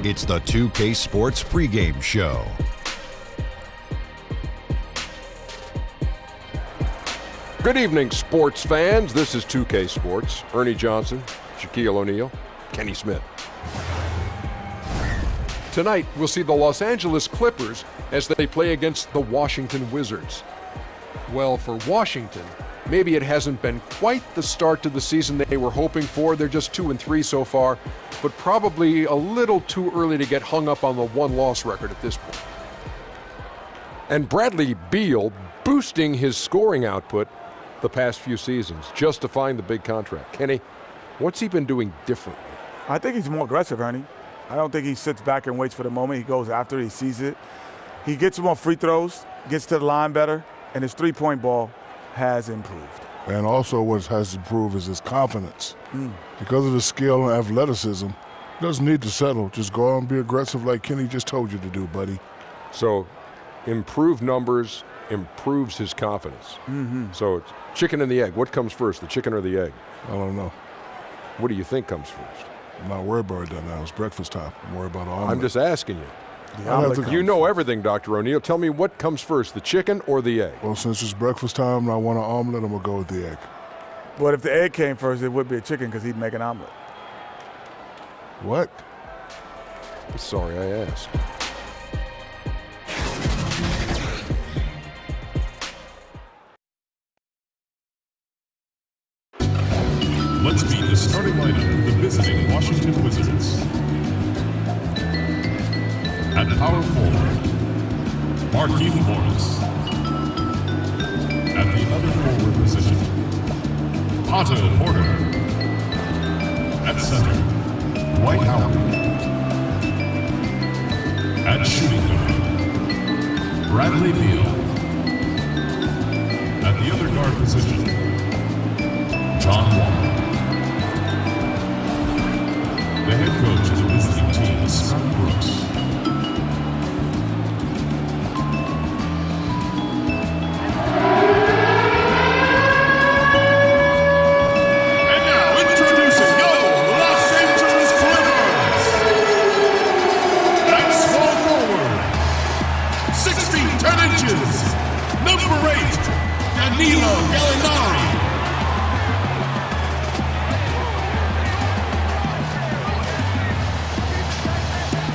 It's the 2K Sports pregame show. Good evening, sports fans. This is 2K Sports. Ernie Johnson, Shaquille O'Neal, Kenny Smith. Tonight, we'll see the Los Angeles Clippers as they play against the Washington Wizards. Well, for Washington, maybe it hasn't been quite the start to the season they were hoping for. They're just 2-3 so far, but probably a little too early to get hung up on the one-loss record at this point. And Bradley Beal boosting his scoring output the past few seasons, justifying the big contract. Kenny, what's he been doing differently? I think he's more aggressive, Ernie. I don't think he sits back and waits for the moment. He goes after it, he sees it. He gets more free throws, gets to the line better, and his three-point ball has improved. And also what has improved is his confidence. Because of his skill and athleticism, he doesn't need to settle. Just go out and be aggressive like Kenny just told you to do, buddy. So, improved numbers improves his confidence. So, it's chicken and the egg. What comes first, the chicken or the egg? I don't know. What do you think comes first? I'm not worried about it now. It's breakfast time. I'm worried about all. I'm just asking you. The You know everything, Dr. O'Neal. Tell me what comes first, the chicken or the egg? Well, since it's breakfast time and I want an omelet, I'm going to go with the egg. But if the egg came first, it would be a chicken because he'd make an omelet. What? Sorry, I asked. Let's meet the starting lineup of the visiting Washington Wizards. At power forward, Markieff Morris. At the other forward position, Otto Porter. At center, Dwight Howard. At shooting guard, Bradley Beal. At the other guard position, John Wall. The head coach of the visiting team is Scott Brooks. And now, introducing your Los Angeles Clippers. At small forward, 6 feet 10 inches, number 8, Danilo Gallinari.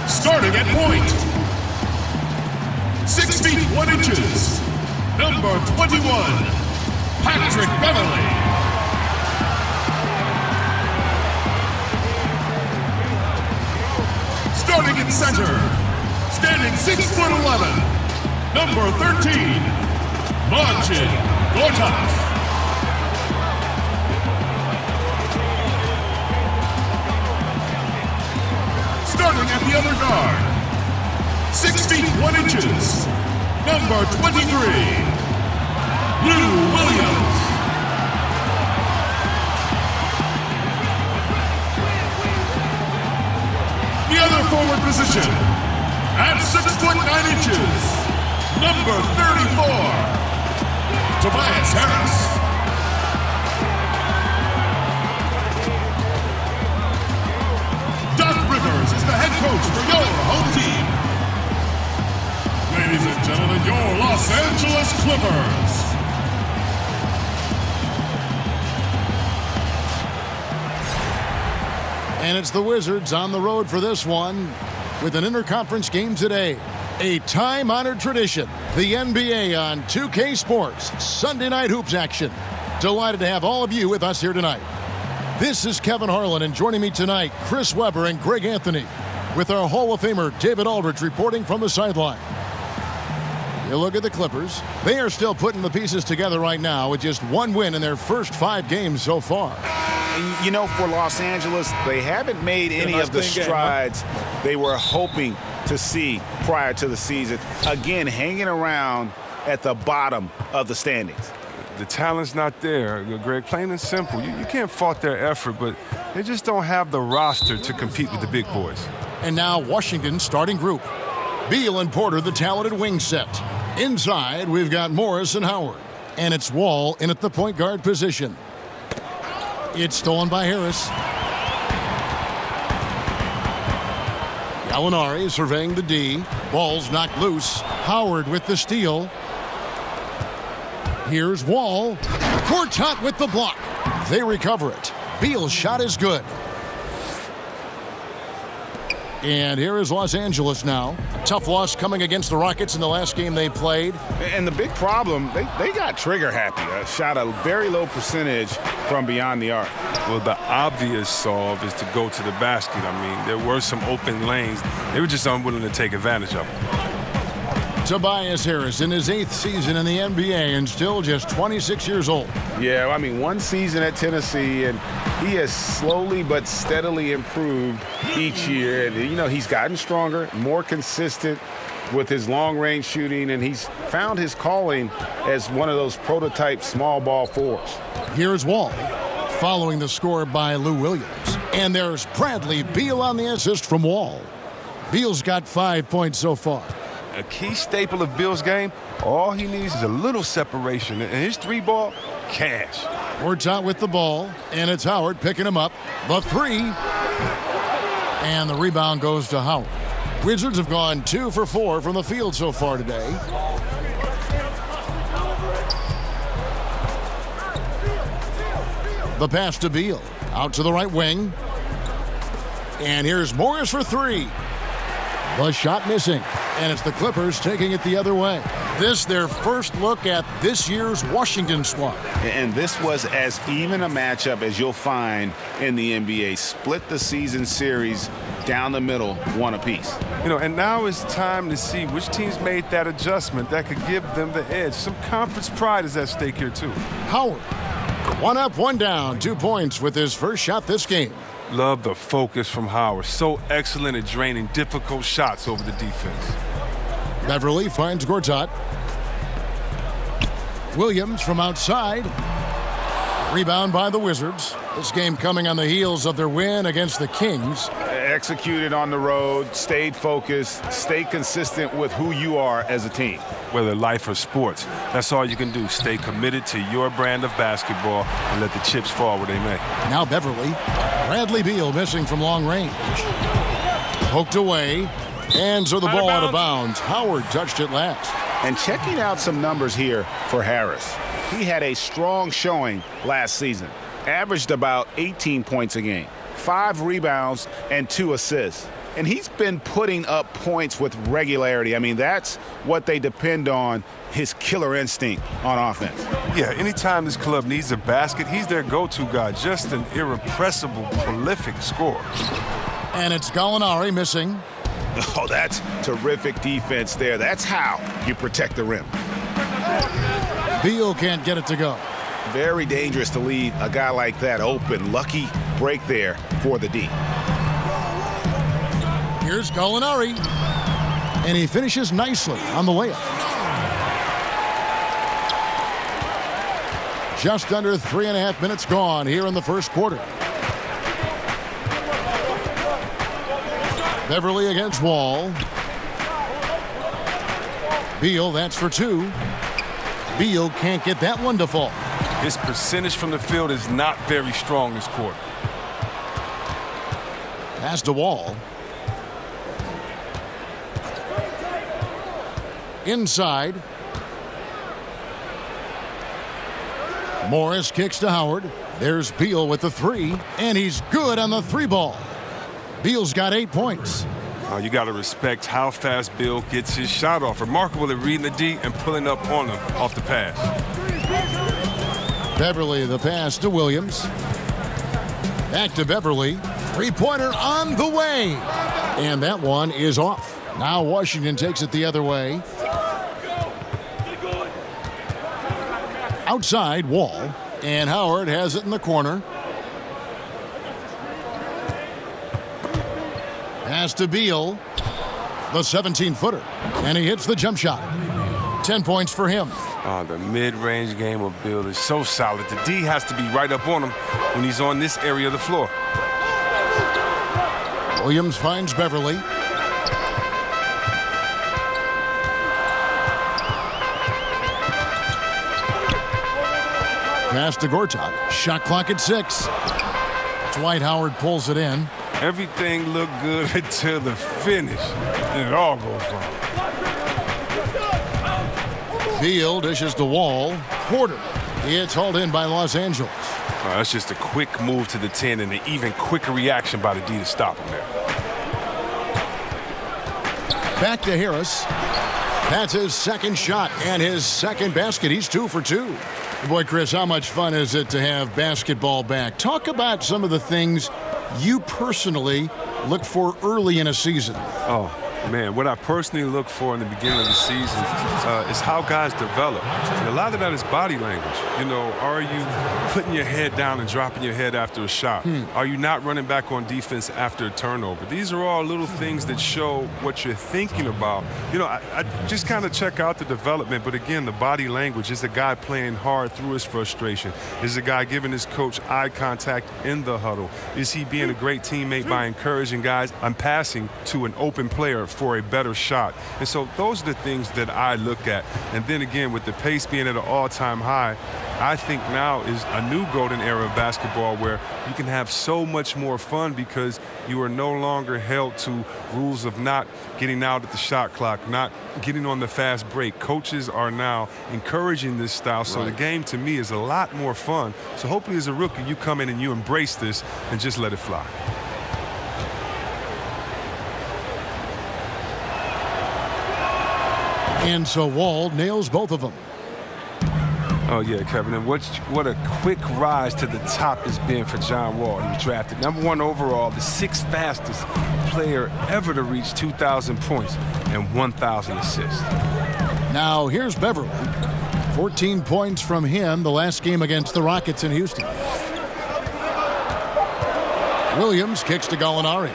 Starting at point, 6 feet 1 inches, number 21, Patrick Beverly. Starting at center, standing 6'11", number 13, Marcin Gortat. Starting at the other guard, 6 feet 1 inches, number 23, Lou Williams. The other forward position, at 6 foot 9 inches, number 34, Tobias Harris. Is the head coach for your home team. Ladies and gentlemen, your Los Angeles Clippers. And it's the Wizards on the road for this one with an interconference game today. A time-honored tradition. The NBA on 2K Sports. Sunday night hoops action. Delighted to have all of you with us here tonight. This is Kevin Harlan, and joining me tonight, Chris Webber and Greg Anthony, with our Hall of Famer David Aldridge reporting from the sideline. You look at the Clippers. They are still putting the pieces together right now with just one win in their first 5 games so far. You know, for Los Angeles, they haven't made any of the strides they were hoping to see prior to the season. Again, hanging around at the bottom of the standings. The talent's not there, Greg, plain and simple. You can't fault their effort, but they just don't have the roster to compete with the big boys. And now Washington's starting group. Beal and Porter, the talented wing set. Inside, we've got Morris and Howard. And it's Wall in at the point guard position. It's stolen by Harris. Gallinari surveying the D. Ball's knocked loose. Howard with the steal. Here's Wall. Gortat with the block. They recover it. Beal's shot is good. And here is Los Angeles now. A tough loss coming against the Rockets in the last game they played. And the big problem, they got trigger happy. Shot a very low percentage from beyond the arc. Well, the obvious solve is to go to the basket. I mean, there were some open lanes. They were just unwilling to take advantage of them. Tobias Harris in his 8th season in the NBA and still just 26 years old. Yeah, I mean, one season at Tennessee, and he has slowly but steadily improved each year. And, you know, he's gotten stronger, more consistent with his long-range shooting, and he's found his calling as one of those prototype small ball fours. Here's Wall, following the score by Lou Williams. And there's Bradley Beal on the assist from Wall. Beal's got 5 points so far. A key staple of Bill's game, all he needs is a little separation. And his 3-ball, cash. Gortat with the ball, and it's Howard picking him up. The 3. And the rebound goes to Howard. Wizards have gone 2 for 4 from the field so far today. The pass to Beal. Out to the right wing. And here's Morris for 3. The shot missing. And it's the Clippers taking it the other way. This their first look at this year's Washington squad. And this was as even a matchup as you'll find in the NBA. Split the season series down the middle, one apiece. You know, and now it's time to see which teams made that adjustment that could give them the edge. Some conference pride is at stake here, too. Howard, 1 up, 1 down, 2 points with his first shot this game. Love the focus from Howard. So excellent at draining difficult shots over the defense. Beverly finds Gortat. Williams from outside. Rebound by the Wizards. This game coming on the heels of their win against the Kings. Executed on the road, stayed focused, stay consistent with who you are as a team. Whether life or sports, that's all you can do. Stay committed to your brand of basketball and let the chips fall where they may. Now Beverly. Bradley Beal missing from long range. Poked away. Hands are the ball out of bounds. Howard touched it last. And checking out some numbers here for Harris. He had a strong showing last season. Averaged about 18 points a game. 5 rebounds and 2 assists. And he's been putting up points with regularity. I mean, that's what they depend on, his killer instinct on offense. Yeah, anytime this club needs a basket, he's their go-to guy. Just an irrepressible, prolific scorer. And it's Gallinari missing. Oh, that's terrific defense there. That's how you protect the rim. Beal can't get it to go. Very dangerous to leave a guy like that open. Lucky break there for the D. Here's Gallinari. And he finishes nicely on the layup. Just under 3.5 minutes gone here in the first quarter. Beverly against Wall. Beal, that's for 2. Beal can't get that one to fall. His percentage from the field is not very strong this quarter. Pass to Wall. Inside. Morris kicks to Howard. There's Beal with the 3, and he's good on the 3-ball. Beal's got 8 points. You got to respect how fast Beal gets his shot off. Remarkable at reading the D and pulling up on him off the pass. Beverly, the pass to Williams. Back to Beverly. 3-pointer on the way. And that one is off. Now Washington takes it the other way. Outside, Wall. And Howard has it in the corner. Pass to Beal. The 17-footer. And he hits the jump shot. 10 points for him. The mid-range game of Beal is so solid. The D has to be right up on him when he's on this area of the floor. Williams finds Beverly. Pass to Gortat. Shot clock at 6. Dwight Howard pulls it in. Everything looked good until the finish, and it all goes wrong. Beal dishes to Wall. Porter. It's hauled in by Los Angeles. That's just a quick move to the 10 and an even quicker reaction by the D to stop him there. Back to Harris. That's his second shot and his second basket. He's 2 for 2. Boy, Chris, how much fun is it to have basketball back? Talk about some of the things you personally look for early in a season. Oh, man, what I personally look for in the beginning of the season is how guys develop. And a lot of that is body language. You know, are you putting your head down and dropping your head after a shot? Are you not running back on defense after a turnover? These are all little things that show what you're thinking about. You know, I just kind of check out the development, but again, the body language. Is the guy playing hard through his frustration? Is the guy giving his coach eye contact in the huddle? Is he being a great teammate by encouraging guys? I'm passing to an open player for a better shot. And so those are the things that I look at. And then again, with the pace being at an all-time high, I think now is a new golden era of basketball where you can have so much more fun because you are no longer held to rules of not getting out at the shot clock, not getting on the fast break. Coaches are now encouraging this style, so the game to me is a lot more fun. So hopefully as a rookie, you come in and you embrace this and just let it fly. And so Wall nails both of them. Oh, yeah, Kevin. And what a quick rise to the top has been for John Wall. He was drafted #1 overall, the 6th fastest player ever to reach 2,000 points and 1,000 assists. Now here's Beverly. 14 points from him the last game against the Rockets in Houston. Williams kicks to Gallinari.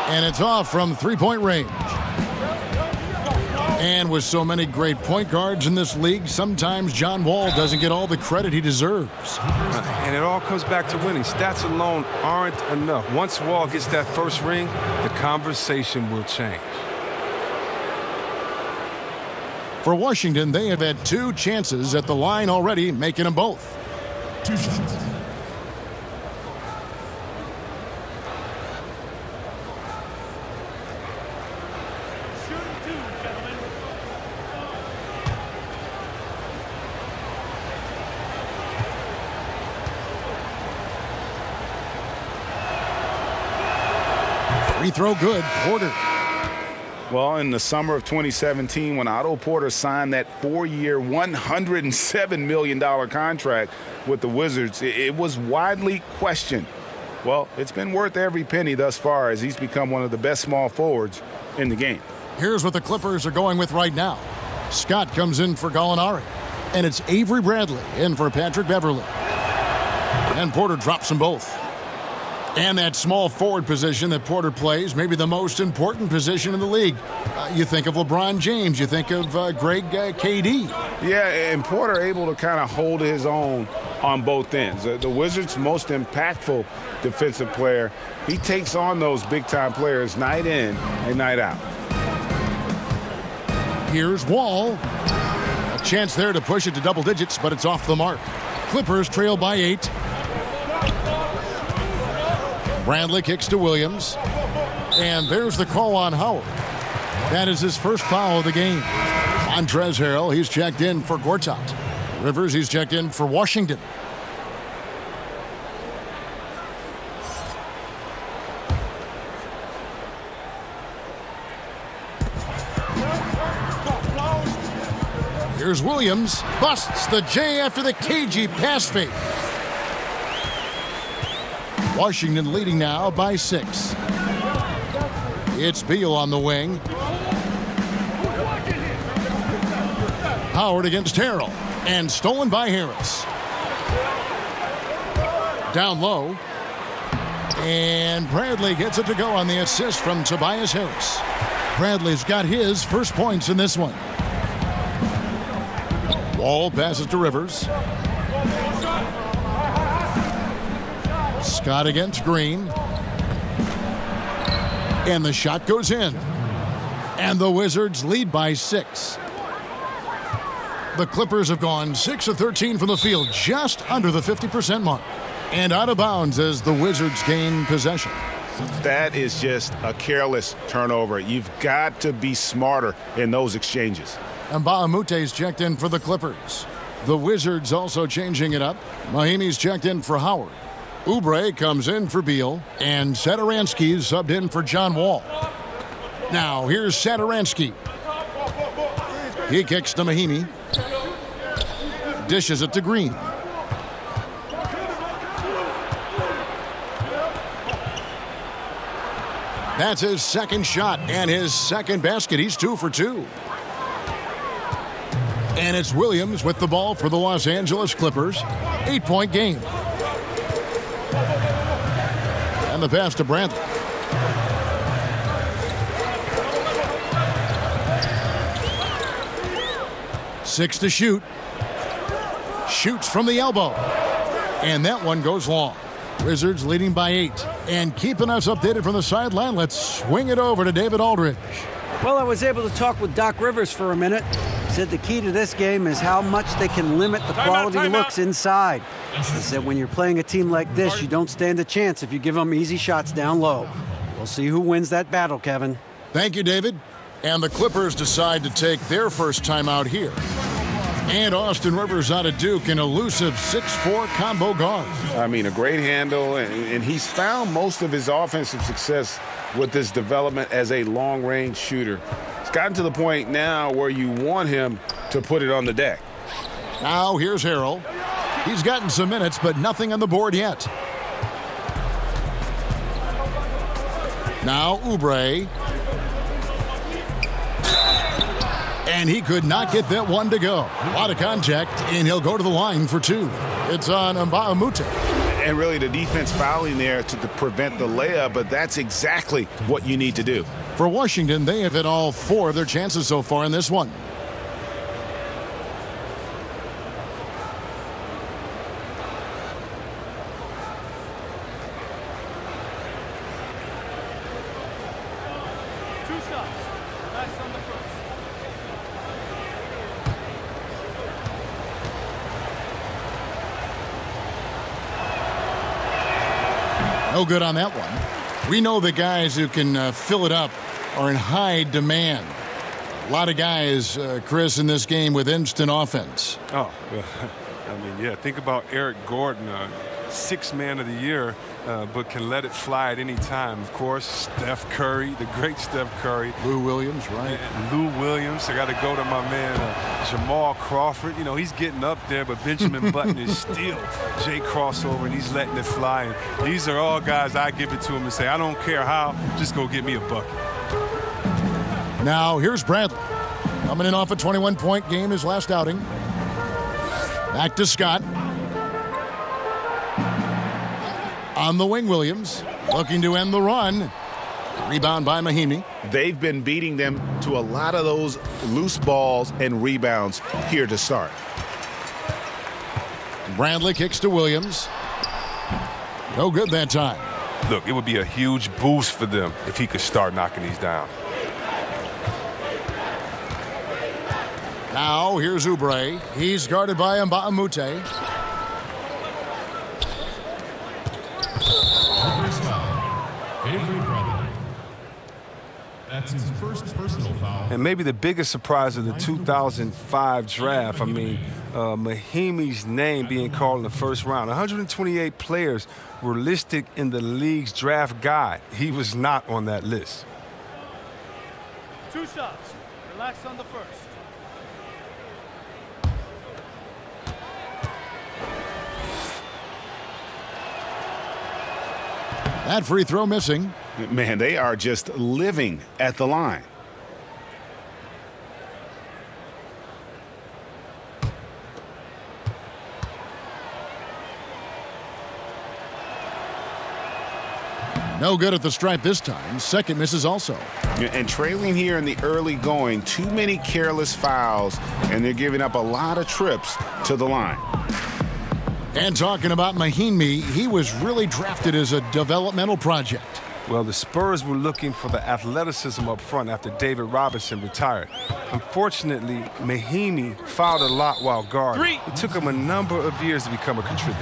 And it's off from three-point range. And with so many great point guards in this league, sometimes John Wall doesn't get all the credit he deserves. And it all comes back to winning. Stats alone aren't enough. Once Wall gets that first ring, the conversation will change. For Washington, they have had 2 chances at the line already, making them both. 2 shots. Free throw good. Porter. Well, in the summer of 2017, when Otto Porter signed that 4-year, $107 million contract with the Wizards, it was widely questioned. Well, it's been worth every penny thus far as he's become one of the best small forwards in the game. Here's what the Clippers are going with right now. Scott comes in for Gallinari. And it's Avery Bradley in for Patrick Beverly. And Porter drops them both. And that small forward position that Porter plays, maybe the most important position in the league. You think of LeBron James. You think of Greg KD. Yeah, and Porter able to kind of hold his own on both ends. The Wizards' most impactful defensive player. He takes on those big-time players night in and night out. Here's Wall. A chance there to push it to double digits, but it's off the mark. Clippers trail by 8. Bradley kicks to Williams. And there's the call on Howard. That is his first foul of the game. Montrezl Harrell, he's checked in for Gortat. Rivers, he's checked in for Washington. Here's Williams. Busts the J after the cagey pass fake. Washington leading now by 6. It's Beal on the wing. Howard against Harrell. And stolen by Harris. Down low. And Bradley gets it to go on the assist from Tobias Harris. Bradley's got his first points in this one. Wall passes to Rivers. Scott against Green. And the shot goes in. And the Wizards lead by 6. The Clippers have gone 6 of 13 from the field, just under the 50% mark. And out of bounds as the Wizards gain possession. That is just a careless turnover. You've got to be smarter in those exchanges. And Mbaamute's checked in for the Clippers. The Wizards also changing it up. Mahimi's checked in for Howard. Oubre comes in for Beal. And Satoransky's subbed in for John Wall. Now here's Satoransky. He kicks to Mahimi. Dishes it to Green. That's his second shot and his second basket. He's 2 for 2. And it's Williams with the ball for the Los Angeles Clippers. 8-point game. And the pass to Brantley. Six to shoot. Shoots from the elbow. And that one goes long. Wizards leading by 8. And keeping us updated from the sideline, let's swing it over to David Aldridge. Well, I was able to talk with Doc Rivers for a minute. He said the key to this game is how much they can limit the quality looks inside. He said when you're playing a team like this, you don't stand a chance if you give them easy shots down low. We'll see who wins that battle, Kevin. Thank you, David. And the Clippers decide to take their first time out here. And Austin Rivers out of Duke, an elusive 6'4" combo guard. I mean, a great handle, and he's found most of his offensive success with this development as a long-range shooter. It's gotten to the point now where you want him to put it on the deck. Now here's Harrell. He's gotten some minutes, but nothing on the board yet. Now Oubre. And he could not get that one to go. A lot of contact, and he'll go to the line for 2. It's on Mbaamute. And really the defense fouling there to prevent the layup, but that's exactly what you need to do. For Washington, they have hit all 4 of their chances so far in this one. No good on that one. We know the guys who can fill it up are in high demand. A lot of guys, Chris, in this game with instant offense. Oh, well, I mean, yeah, think about Eric Gordon, 6th man of the year, but can let it fly at any time. Of course, Steph Curry, the great Steph Curry. Lou Williams, right? Lou Williams. I got to go to my man, Jamal Crawford. You know, he's getting up there, but Benjamin Button is still Jay crossover, and he's letting it fly. And these are all guys I give it to him and say, I don't care how, just go get me a bucket. Now, here's Bradley. Coming in off a 21-point game, his last outing. Back to Scott. On the wing, Williams looking to end the run. Rebound by Mahimi. They've been beating them to a lot of those loose balls and rebounds here to start. Bradley kicks to Williams. No good that time. Look, it would be a huge boost for them if he could start knocking these down. Now here's Oubre. He's guarded by Mbaamute. That's his first personal foul. And maybe the biggest surprise of the 2005 draft, I mean, Mahimi's name being called in the first round. 128 players were listed in the league's draft guide. He was not on that list. 2 shots. Relax on the first. That free throw missing. Man, they are just living at the line. No good at the stripe this time. Second misses also. And trailing here in the early going, too many careless fouls, and they're giving up a lot of trips to the line. And talking about Mahimi, he was really drafted as a developmental project. Well, the Spurs were looking for the athleticism up front after David Robinson retired. Unfortunately, Mahimi fouled a lot while guarding. It took him a number of years to become a contributor.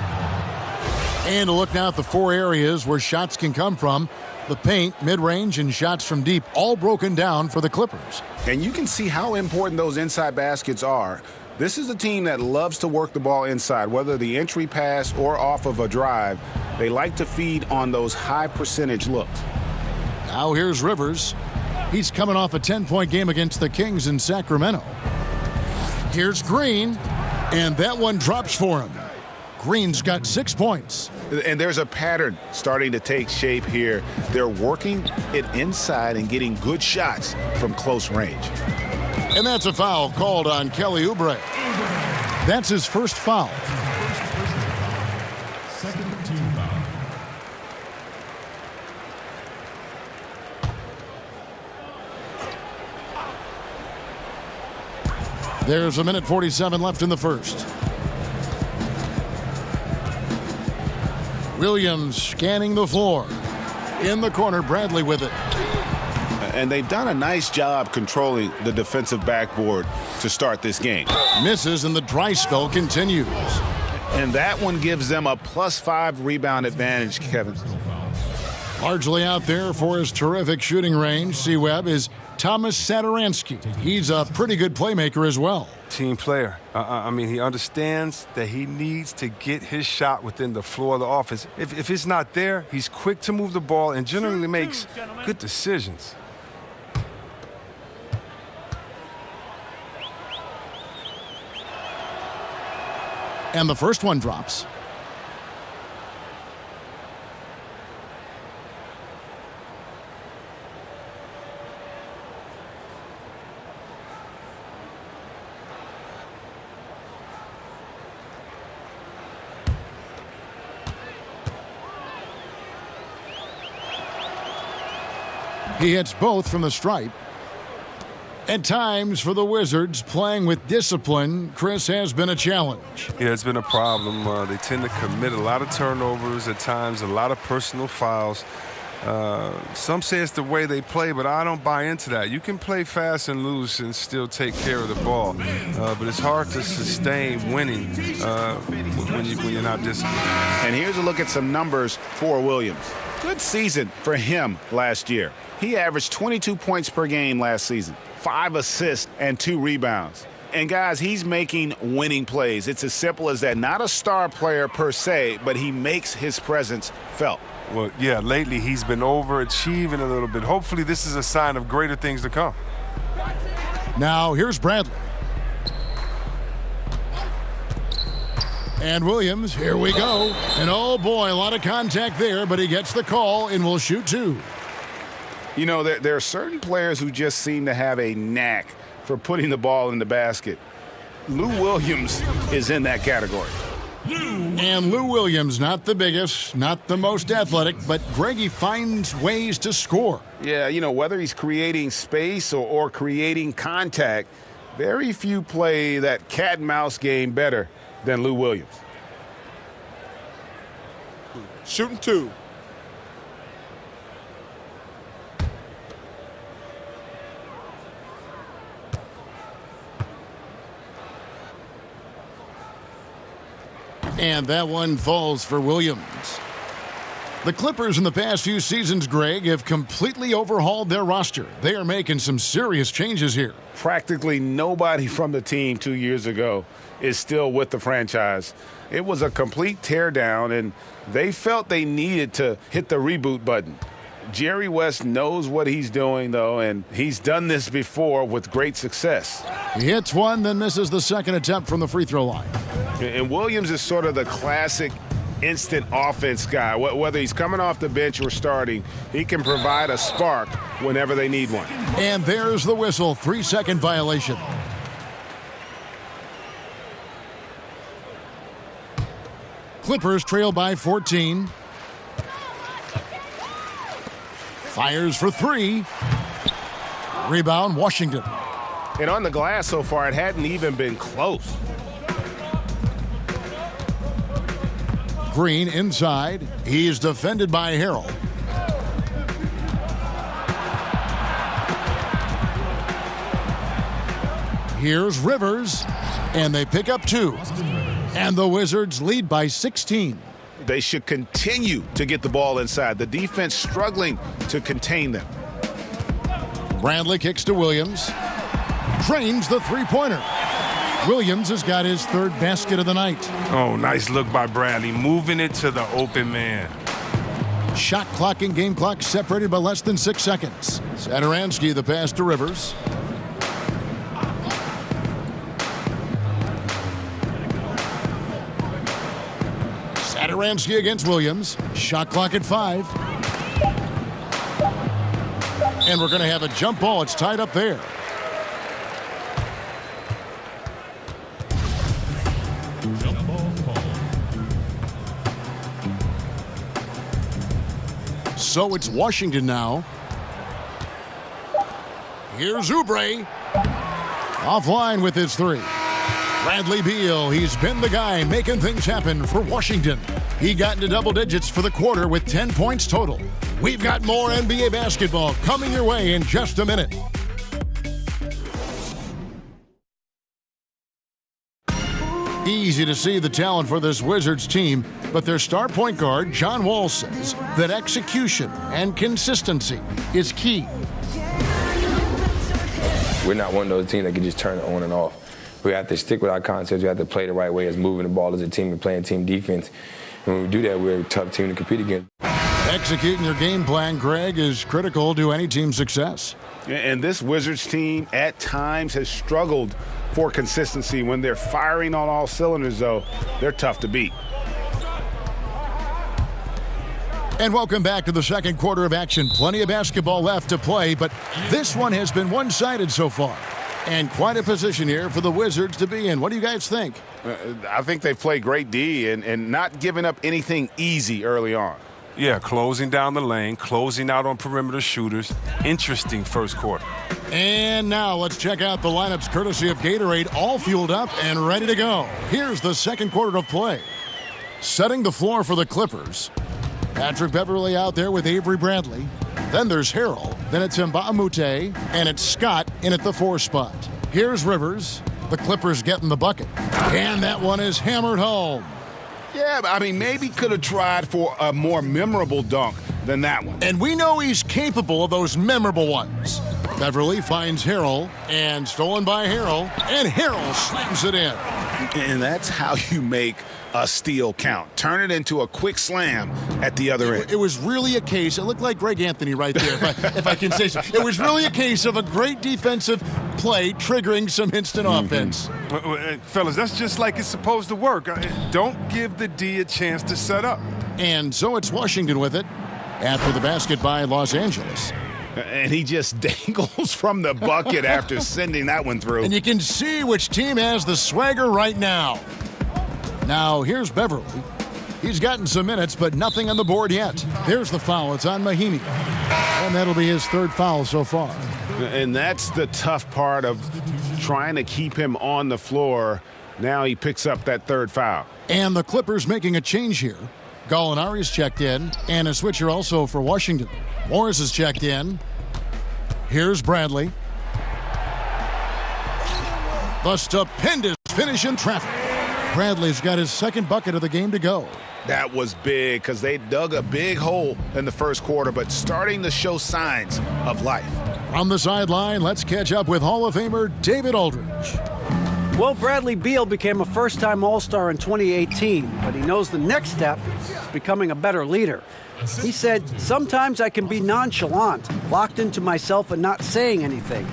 And to look now at the 4 areas where shots can come from. The paint, mid-range, and shots from deep all broken down for the Clippers. And you can see how important those inside baskets are. This is a team that loves to work the ball inside, whether the entry pass or off of a drive. They like to feed on those high percentage looks. Now here's Rivers. He's coming off a 10-point game against the Kings in Sacramento. Here's Green, and that one drops for him. Green's got 6 points. And there's a pattern starting to take shape here. They're working it inside and getting good shots from close range. And that's a foul called on Kelly Oubre. That's his first foul. Second team foul. There's a minute 47 left in the first. Williams scanning the floor. In the corner, Bradley with it. And they've done a nice job controlling the defensive backboard to start this game. Misses, and the dry spell continues. And that one gives them a +5 rebound advantage, Kevin. Largely out there for his terrific shooting range, C-Web, is Thomas Satoransky. He's a pretty good playmaker as well. Team player. I mean, he understands that he needs to get his shot within the floor of the offense. If it's not there, he's quick to move the ball and generally makes good decisions. And the first one drops. He hits both from the stripe. At times for the Wizards, playing with discipline, Chris, has been a challenge. Yeah, it's been a problem. They tend to commit a lot of turnovers at times, a lot of personal fouls. Some say it's the way they play, but I don't buy into that. You can play fast and loose and still take care of the ball, but it's hard to sustain winning when you're not disciplined. And here's a look at some numbers for Williams. Good season for him last year. He averaged 22 points per game last season, 5 assists and 2 rebounds. And guys, he's making winning plays. It's as simple as that. Not a star player per se, but he makes his presence felt. Well, yeah, lately he's been overachieving a little bit. Hopefully this is a sign of greater things to come. Now here's Bradley. And Williams, here we go. And oh boy, a lot of contact there, but he gets the call and will shoot 2. You know, there are certain players who just seem to have a knack for putting the ball in the basket. Lou Williams is in that category. And Lou Williams, not the biggest, not the most athletic, but Greggy finds ways to score. Yeah, you know, whether he's creating space or creating contact, very few play that cat and mouse game better than Lou Williams. Shooting 2. And that one falls for Williams. The Clippers in the past few seasons, Greg, have completely overhauled their roster. They are making some serious changes here. Practically nobody from the team 2 years ago is still with the franchise. It was a complete teardown, and they felt they needed to hit the reboot button. Jerry West knows what he's doing, though, and he's done this before with great success. He hits one, then misses the second attempt from the free throw line. And Williams is sort of the classic instant offense guy. Whether he's coming off the bench or starting, he can provide a spark whenever they need one. And there's the whistle, 3-second violation. Clippers trail by 14. Fires for 3. Rebound, Washington. And on the glass so far, it hadn't even been close. Green inside. He's defended by Harrell. Here's Rivers, and they pick up 2. And the Wizards lead by 16. They should continue to get the ball inside. The defense struggling to contain them. Bradley kicks to Williams. Drains the three-pointer. Williams has got his third basket of the night. Oh, nice look by Bradley, moving it to the open man. Shot clock and game clock separated by less than 6 seconds. Satoransky the pass to Rivers. Satoransky against Williams. Shot clock at 5. And we're going to have a jump ball. It's tied up there. So it's Washington now. Here's Oubre. Offline with his 3. Bradley Beal, he's been the guy making things happen for Washington. He got into double digits for the quarter with 10 points total. We've got more NBA basketball coming your way in just a minute. Easy to see the talent for this Wizards team, but their star point guard, John Wall, says that execution and consistency is key. We're not one of those teams that can just turn it on and off. We have to stick with our concepts. We have to play the right way as moving the ball as a team and playing team defense. And when we do that, we're a tough team to compete against. Executing your game plan, Greg, is critical to any team's success. And this Wizards team at times has struggled for consistency. When they're firing on all cylinders, though, they're tough to beat. And welcome back to the second quarter of action. Plenty of basketball left to play, but this one has been one-sided so far. And quite a position here for the Wizards to be in. What do you guys think? I think they've played great D and not giving up anything easy early on. Yeah, closing down the lane, closing out on perimeter shooters. Interesting first quarter. And now let's check out the lineups courtesy of Gatorade, all fueled up and ready to go. Here's the second quarter of play. Setting the floor for the Clippers. Patrick Beverley out there with Avery Bradley. Then there's Harrell. Then it's Mbah Moute. And it's Scott in at the 4 spot. Here's Rivers. The Clippers getting the bucket. And that one is hammered home. Yeah, I mean, maybe could have tried for a more memorable dunk than that one. And we know he's capable of those memorable ones. Beverley finds Harrell, and stolen by Harrell, and Harrell slams it in. And that's how you make a steal count. Turn it into a quick slam at the other end. It was really a case, it looked like Greg Anthony right there, if I can say so. It was really a case of a great defensive play triggering some instant offense. Fellas, that's just like it's supposed to work. Don't give the D a chance to set up. And so it's Washington with it after the basket by Los Angeles. And he just dangles from the bucket after sending that one through. And you can see which team has the swagger right now. Now, here's Beverley. He's gotten some minutes, but nothing on the board yet. There's the foul. It's on Mahinmi. And that'll be his third foul so far. And that's the tough part of trying to keep him on the floor. Now he picks up that third foul. And the Clippers making a change here. Gallinari's checked in, and a switcher also for Washington. Morris is checked in. Here's Bradley. The stupendous finish in traffic. Bradley's got his second bucket of the game to go. That was big because they dug a big hole in the first quarter, but starting to show signs of life. From the sideline, let's catch up with Hall of Famer David Aldridge. Well, Bradley Beal became a first-time All-Star in 2018, but he knows the next step is becoming a better leader. He said, "Sometimes I can be nonchalant, locked into myself and not saying anything.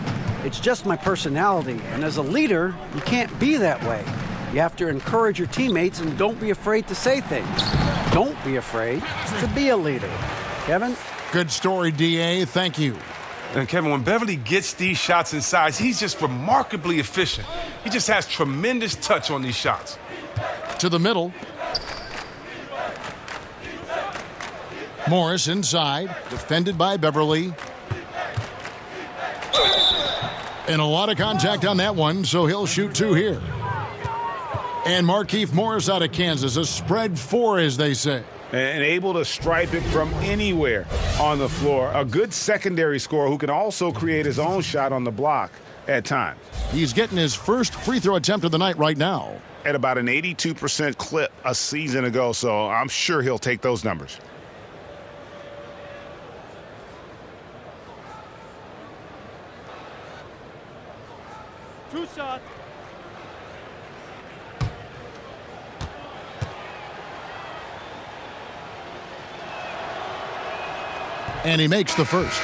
It's just my personality, and as a leader, you can't be that way. You have to encourage your teammates and don't be afraid to say things. Don't be afraid to be a leader." Kevin? Good story, D.A. Thank you. And Kevin, when Beverley gets these shots inside, he's just remarkably efficient. He just has tremendous touch on these shots. To the middle. Morris inside, defended by Beverley. And a lot of contact on that one, so he'll shoot 2 here. And Markieff Morris out of Kansas, a spread 4, as they say. and able to stripe it from anywhere on the floor. A good secondary scorer who can also create his own shot on the block at times. He's getting his first free throw attempt of the night right now. At about an 82% clip a season ago, so I'm sure he'll take those numbers. Two shots. And he makes the first.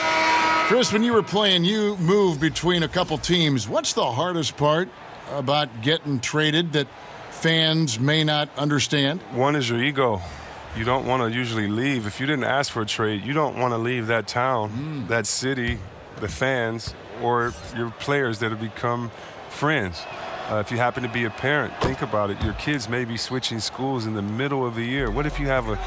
Chris, when you were playing, you moved between a couple teams. What's the hardest part about getting traded that fans may not understand? One is your ego. You don't want to usually leave. If you didn't ask for a trade, you don't want to leave that town, that city, the fans, or your players that have become friends. If you happen to be a parent, think about it. Your kids may be switching schools in the middle of the year. What if you have a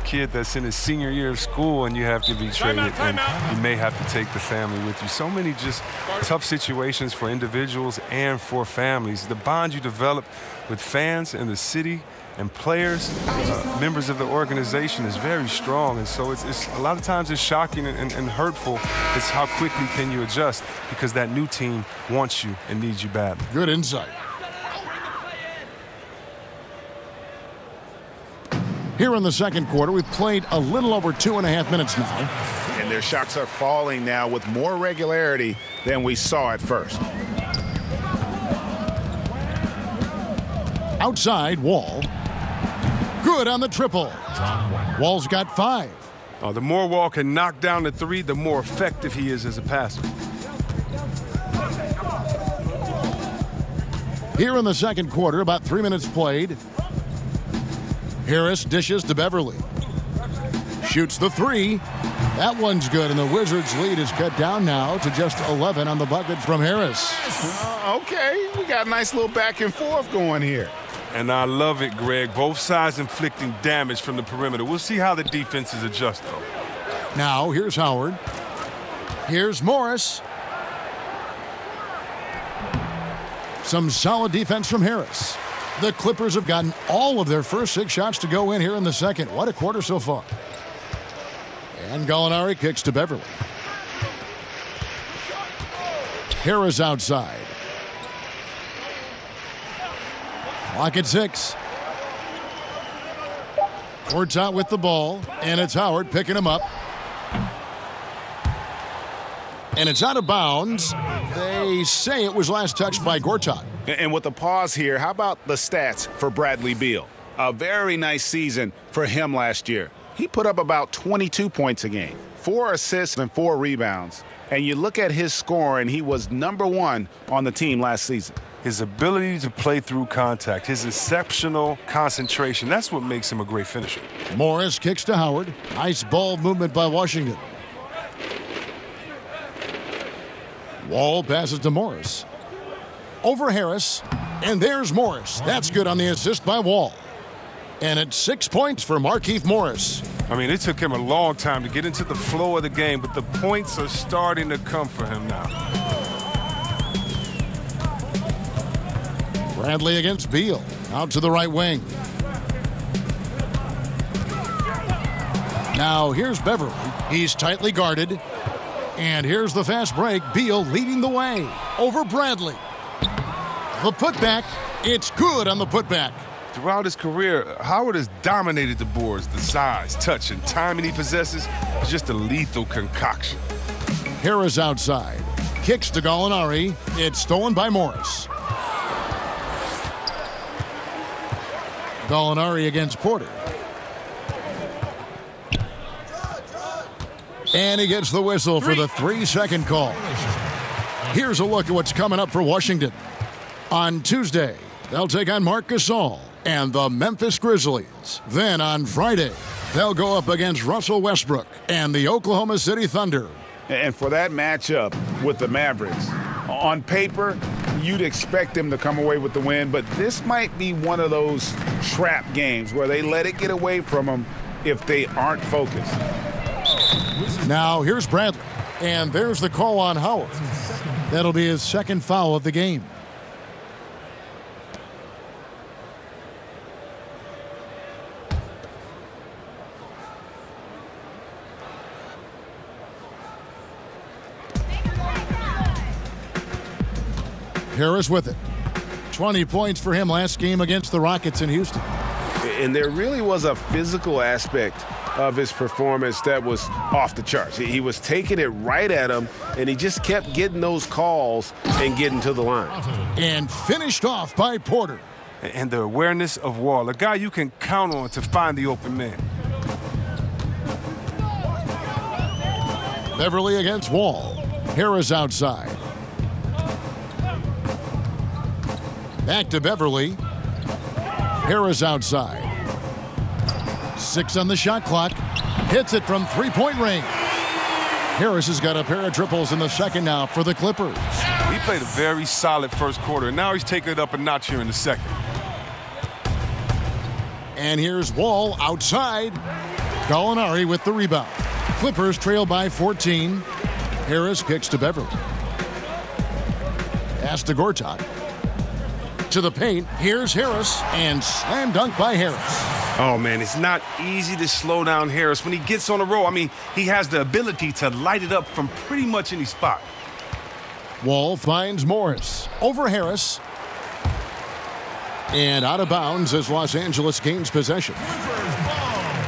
kid that's in his senior year of school and you have to be traded and you may have to take the family with you? So many just tough situations for individuals and for families. The bond you develop with fans and the city and players, members of the organization is very strong. And so it's a lot of times it's shocking and hurtful. It's how quickly can you adjust because that new team wants you and needs you badly. Good insight. Here in the second quarter, we've played a little over 2.5 minutes now. And their shots are falling now with more regularity than we saw at first. Outside, Wall. Good on the triple. Wall's got 5. The more Wall can knock down the three, the more effective he is as a passer. Here in the second quarter, about 3 minutes played. Harris dishes to Beverly. Shoots the 3. That one's good, and the Wizards' lead is cut down now to just 11 on the bucket from Harris. Okay, we got a nice little back and forth going here. And I love it, Greg. Both sides inflicting damage from the perimeter. We'll see how the defenses adjust, though. Now, here's Howard. Here's Morris. Some solid defense from Harris. The Clippers have gotten all of their first 6 shots to go in here in the second. What a quarter so far. And Gallinari kicks to Beverly. Harris outside. Clock at 6. Ward's out with the ball, and it's Howard picking him up. And it's out of bounds. They say it was last touched by Gortat. And with the pause here, how about the stats for Bradley Beal? A very nice season for him last year. He put up about 22 points a game, 4 assists and 4 rebounds. And you look at his scoring, he was #1 on the team last season. His ability to play through contact, his exceptional concentration, that's what makes him a great finisher. Morris kicks to Howard. Nice ball movement by Washington. Wall passes to Morris. Over Harris, and there's Morris. That's good on the assist by Wall. And it's 6 points for Markieff Morris. I mean, it took him a long time to get into the flow of the game, but the points are starting to come for him now. Bradley against Beal. Out to the right wing. Now here's Beverly. He's tightly guarded. And here's the fast break. Beal leading the way over Bradley. The putback. It's good on the putback. Throughout his career, Howard has dominated the boards. The size, touch, and timing he possesses is just a lethal concoction. Harris outside. Kicks to Gallinari. It's stolen by Morris. Gallinari against Porter. And he gets the whistle for the 3-second call. Here's a look at what's coming up for Washington. On Tuesday, they'll take on Marc Gasol and the Memphis Grizzlies. Then on Friday, they'll go up against Russell Westbrook and the Oklahoma City Thunder. And for that matchup with the Mavericks, on paper, you'd expect them to come away with the win, but this might be one of those trap games where they let it get away from them if they aren't focused. Now here's Bradley, and there's the call on Howard. That'll be his second foul of the game. Harris with it. 20 points for him last game against the Rockets in Houston. And there really was a physical aspect of his performance that was off the charts. He was taking it right at him, and he just kept getting those calls and getting to the line. And finished off by Porter. And the awareness of Wall, a guy you can count on to find the open man. Beverly against Wall. Harris outside. Back to Beverly. Harris outside. 6 on the shot clock. Hits it from three-point range. Harris has got a pair of triples in the second now for the Clippers. He played a very solid first quarter, and now he's taking it up a notch here in the second. And here's Wall outside. Gallinari with the rebound. Clippers trail by 14. Harris kicks to Beverly. Pass to Gortat. To the paint. Here's Harris. And slam dunk by Harris. Oh, man, it's not easy to slow down Harris. When he gets on the roll, I mean, he has the ability to light it up from pretty much any spot. Wall finds Morris. Over Harris. And out of bounds as Los Angeles gains possession.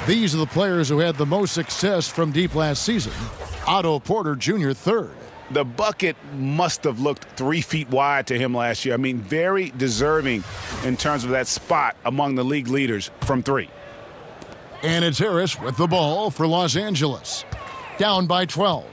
These are the players who had the most success from deep last season. Otto Porter Jr. third. The bucket must have looked 3 feet wide to him last year. I mean, very deserving in terms of that spot among the league leaders from 3. And it's Harris with the ball for Los Angeles. Down by 12.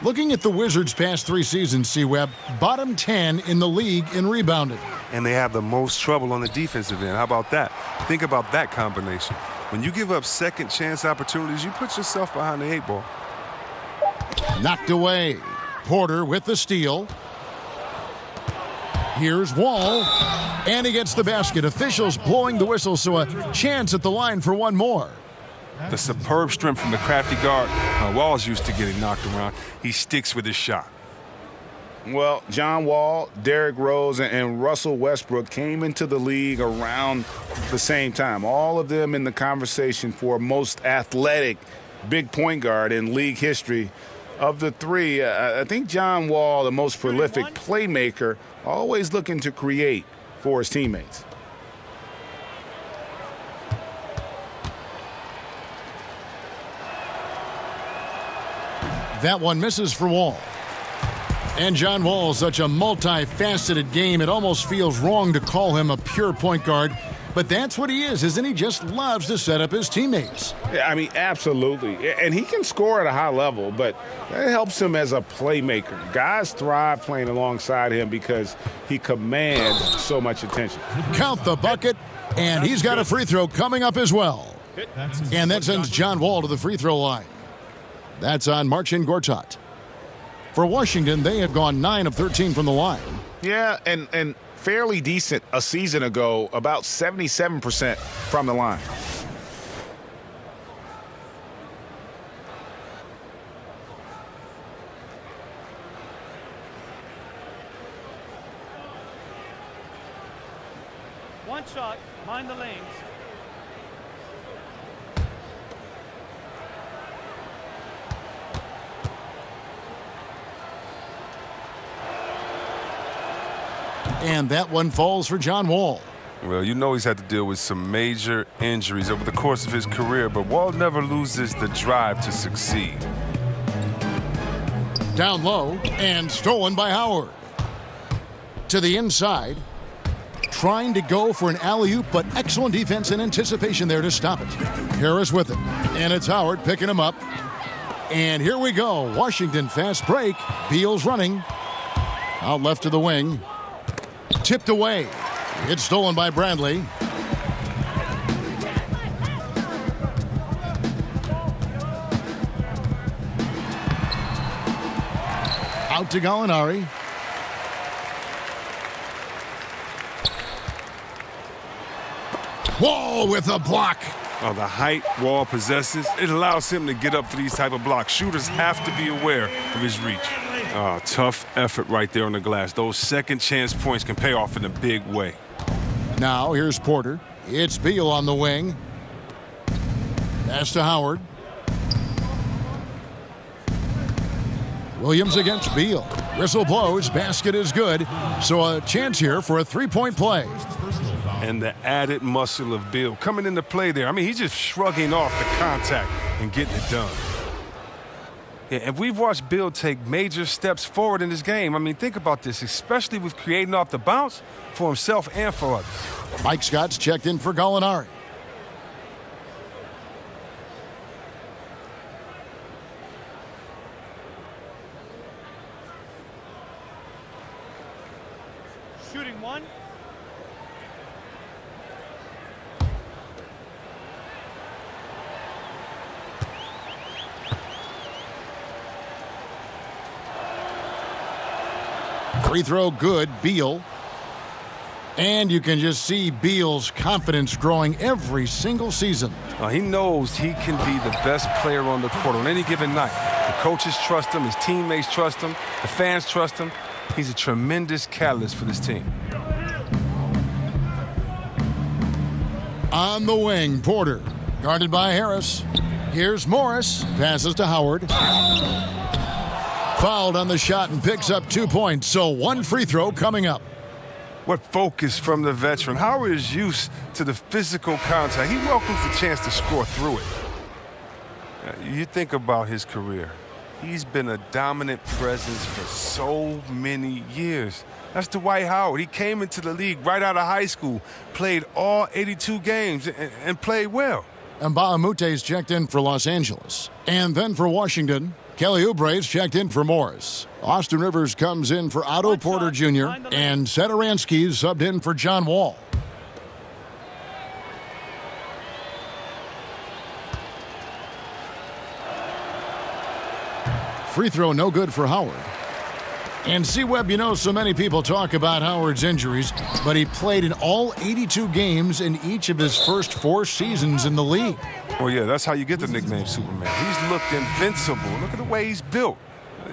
Looking at the Wizards' past 3 seasons, C-Web, bottom 10 in the league in rebounding. And they have the most trouble on the defensive end. How about that? Think about that combination. When you give up second chance opportunities, you put yourself behind the 8 ball. Knocked away. Porter with the steal. Here's Wall. And he gets the basket. Officials blowing the whistle, so a chance at the line for one more. The superb strength from the crafty guard. Wall's used to getting knocked around. He sticks with his shot. Well, John Wall, Derrick Rose, and Russell Westbrook came into the league around the same time. All of them in the conversation for most athletic big point guard in league history. Of the 3, I think John Wall, the most prolific playmaker, always looking to create for his teammates. That one misses for Wall. And John Wall, such a multifaceted game, it almost feels wrong to call him a pure point guard. But that's what he is, isn't he? Just loves to set up his teammates. Yeah, I mean, absolutely. And he can score at a high level, but that helps him as a playmaker. Guys thrive playing alongside him because he commands so much attention. Count the bucket, and he's got a free throw coming up as well. And that sends John Wall to the free throw line. That's on Marcin Gortat. For Washington, they have gone 9 of 13 from the line. Yeah, and fairly decent a season ago, about 77% from the line. One shot, mind the lanes. And that one falls for John Wall. Well, you know he's had to deal with some major injuries over the course of his career, but Wall never loses the drive to succeed. Down low and stolen by Howard. To the inside. Trying to go for an alley-oop, but excellent defense and anticipation there to stop it. Harris with it. And it's Howard picking him up. And here we go. Washington fast break. Beal's running. Out left to the wing. Tipped away. It's stolen by Bradley. Out to Gallinari. Wall with a block. Oh, the height Wall possesses, it allows him to get up for these type of blocks. Shooters have to be aware of his reach. Tough effort right there on the glass. Those second chance points can pay off in a big way. Now here's Porter. It's Beal on the wing. Pass to Howard. Williams against Beal. Whistle blows, basket is good. So a chance here for a three-point play. And the added muscle of Beal coming into play there. I mean, he's just shrugging off the contact and getting it done. Yeah, and we've watched Beal take major steps forward in this game. I mean, think about this, especially with creating off the bounce for himself and for others. Mike Scott's checked in for Gallinari. Shooting one. Free throw good, Beal. And you can just see Beal's confidence growing every single season. He knows he can be the best player on the court on any given night. The coaches trust him, his teammates trust him, the fans trust him. He's a tremendous catalyst for this team. On the wing, Porter, guarded by Harris. Here's Morris, passes to Howard. Fouled on the shot and picks up 2 points, so one free throw coming up. What focus from the veteran. Howard is used to the physical contact. He welcomes the chance to score through it. You think about his career. He's been a dominant presence for so many years. That's Dwight Howard. He came into the league right out of high school, played all 82 games, and played well. And Mbaamute's checked in for Los Angeles. And then for Washington, Kelly Oubre's checked in for Morris. Austin Rivers comes in for Otto Porter Jr. And Satoransky's subbed in for John Wall. Free throw no good for Howard. And C-Webb, you know, so many people talk about Howard's injuries, but he played in all 82 games in each of his first 4 seasons in the league. Well, yeah, that's how you get the nickname Superman. He's looked invincible. Look at the way he's built,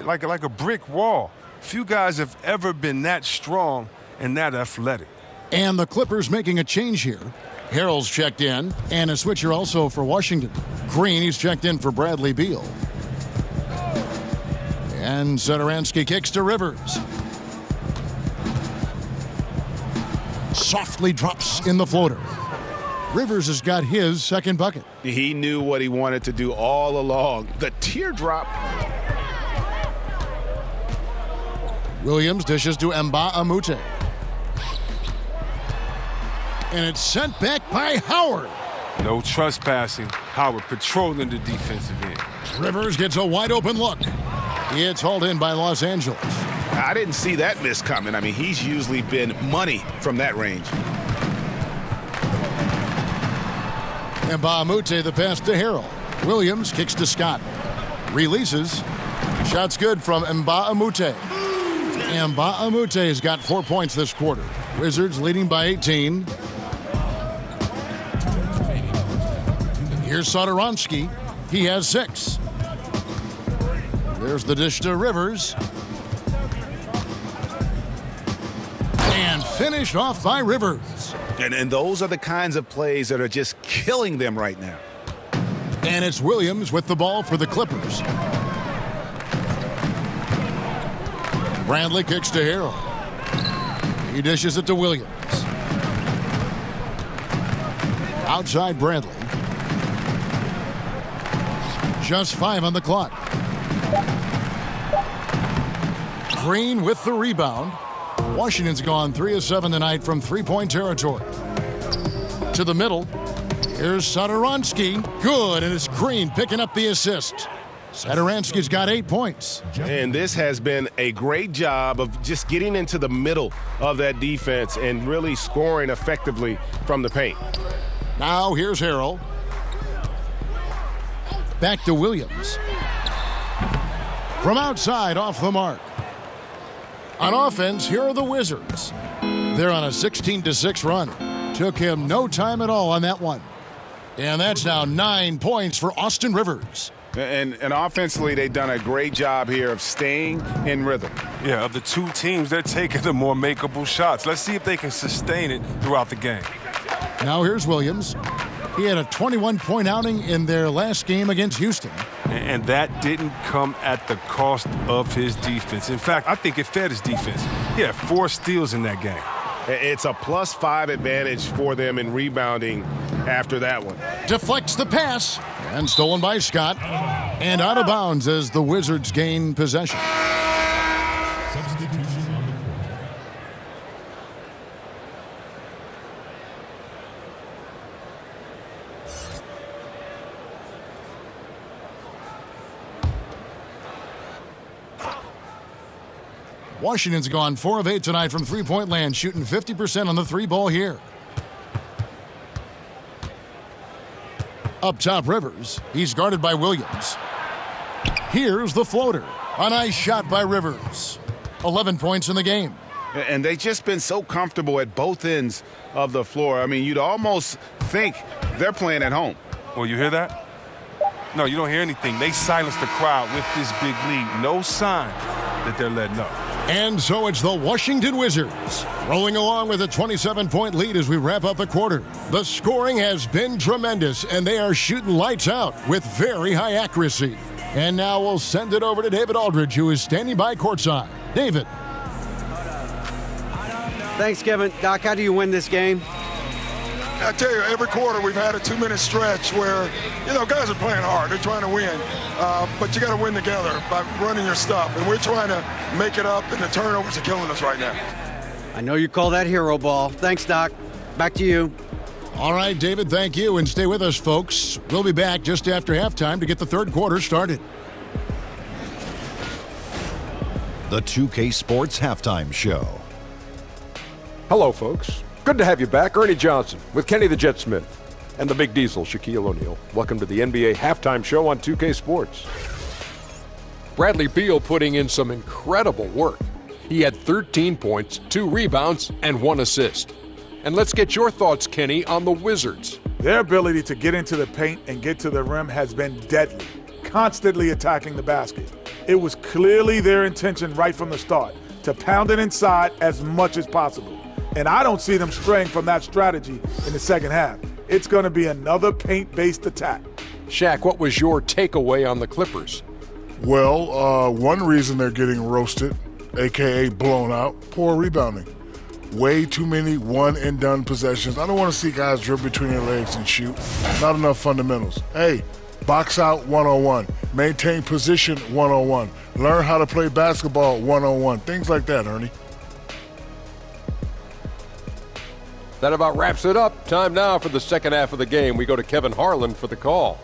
like a brick wall. Few guys have ever been that strong and that athletic. And the Clippers making a change here. Harrell's checked in, and a switcher also for Washington. Green, he's checked in for Bradley Beal. And Satoransky kicks to Rivers. Softly drops in the floater. Rivers has got his second bucket. He knew what he wanted to do all along. The teardrop. Williams dishes to Mbaamoute. And it's sent back by Howard. No trespassing. Howard patrolling the defensive end. Rivers gets a wide open look. It's hauled in by Los Angeles. I didn't see that miss coming. I mean, he's usually been money from that range. Mbaamoute the pass to Harrell. Williams kicks to Scott. Releases. Shot's good from Mbaamoute. Mbaamoute has got 4 points this quarter. Wizards leading by 18. Here's Satoransky. He has 6. There's the dish to Rivers. And finished off by Rivers. And those are the kinds of plays that are just killing them right now. And it's Williams with the ball for the Clippers. Bradley kicks to Harrell. He dishes it to Williams. Outside Bradley. Just 5 on the clock. Green with the rebound. Washington's gone 3 of 7 tonight from three-point territory. To the middle. Here's Satoransky. Good, and it's Green picking up the assist. Satoransky's got 8 points. And this has been a great job of just getting into the middle of that defense and really scoring effectively from the paint. Now here's Harrell. Back to Williams. From outside, off the mark. On offense, here are the Wizards. They're on a 16-6 run. Took him no time at all on that one. And that's now 9 points for Austin Rivers. And offensively, they've done a great job here of staying in rhythm. Yeah, of the two teams, they're taking the more makeable shots. Let's see if they can sustain it throughout the game. Now here's Williams. He had a 21-point outing in their last game against Houston. And that didn't come at the cost of his defense. In fact, I think it fed his defense. He had 4 steals in that game. It's a +5 advantage for them in rebounding after that one. Deflects the pass, and stolen by Scott. And out of bounds as the Wizards gain possession. Washington's gone 4 of 8 tonight from three-point land, shooting 50% on the 3-ball here. Up top, Rivers. He's guarded by Williams. Here's the floater. A nice shot by Rivers. 11 points in the game. And they've just been so comfortable at both ends of the floor. I mean, you'd almost think they're playing at home. Well, you hear that? No, you don't hear anything. They silenced the crowd with this big lead. No sign that they're letting up. And so it's the Washington Wizards rolling along with a 27-point lead as we wrap up the quarter. The scoring has been tremendous, and they are shooting lights out with very high accuracy. And now we'll send it over to David Aldridge, who is standing by courtside. David. Thanks, Kevin. Doc, how do you win this game? I tell you, every quarter we've had a 2-minute stretch where, guys are playing hard. They're trying to win. But you got to win together by running your stuff. And we're trying to make it up, and the turnovers are killing us right now. I know you call that hero ball. Thanks, Doc. Back to you. All right, David, thank you. And stay with us, folks. We'll be back just after halftime to get the third quarter started. The 2K Sports Halftime Show. Hello, folks. Good to have you back. Ernie Johnson with Kenny the Jet Smith and the Big Diesel, Shaquille O'Neal. Welcome to the NBA Halftime Show on 2K Sports. Bradley Beal putting in some incredible work. He had 13 points, 2 rebounds, and 1 assist. And let's get your thoughts, Kenny, on the Wizards. Their ability to get into the paint and get to the rim has been deadly, constantly attacking the basket. It was clearly their intention right from the start to pound it inside as much as possible. And I don't see them straying from that strategy in the second half. It's going to be another paint-based attack. Shaq, what was your takeaway on the Clippers? Well, one reason they're getting roasted, a.k.a. blown out, poor rebounding. Way too many one-and-done possessions. I don't want to see guys dribble between their legs and shoot. Not enough fundamentals. Hey, box out 101. Maintain position 101. Learn how to play basketball 101. Things like that, Ernie. That about wraps it up. Time now for the second half of the game. We go to Kevin Harlan for the call.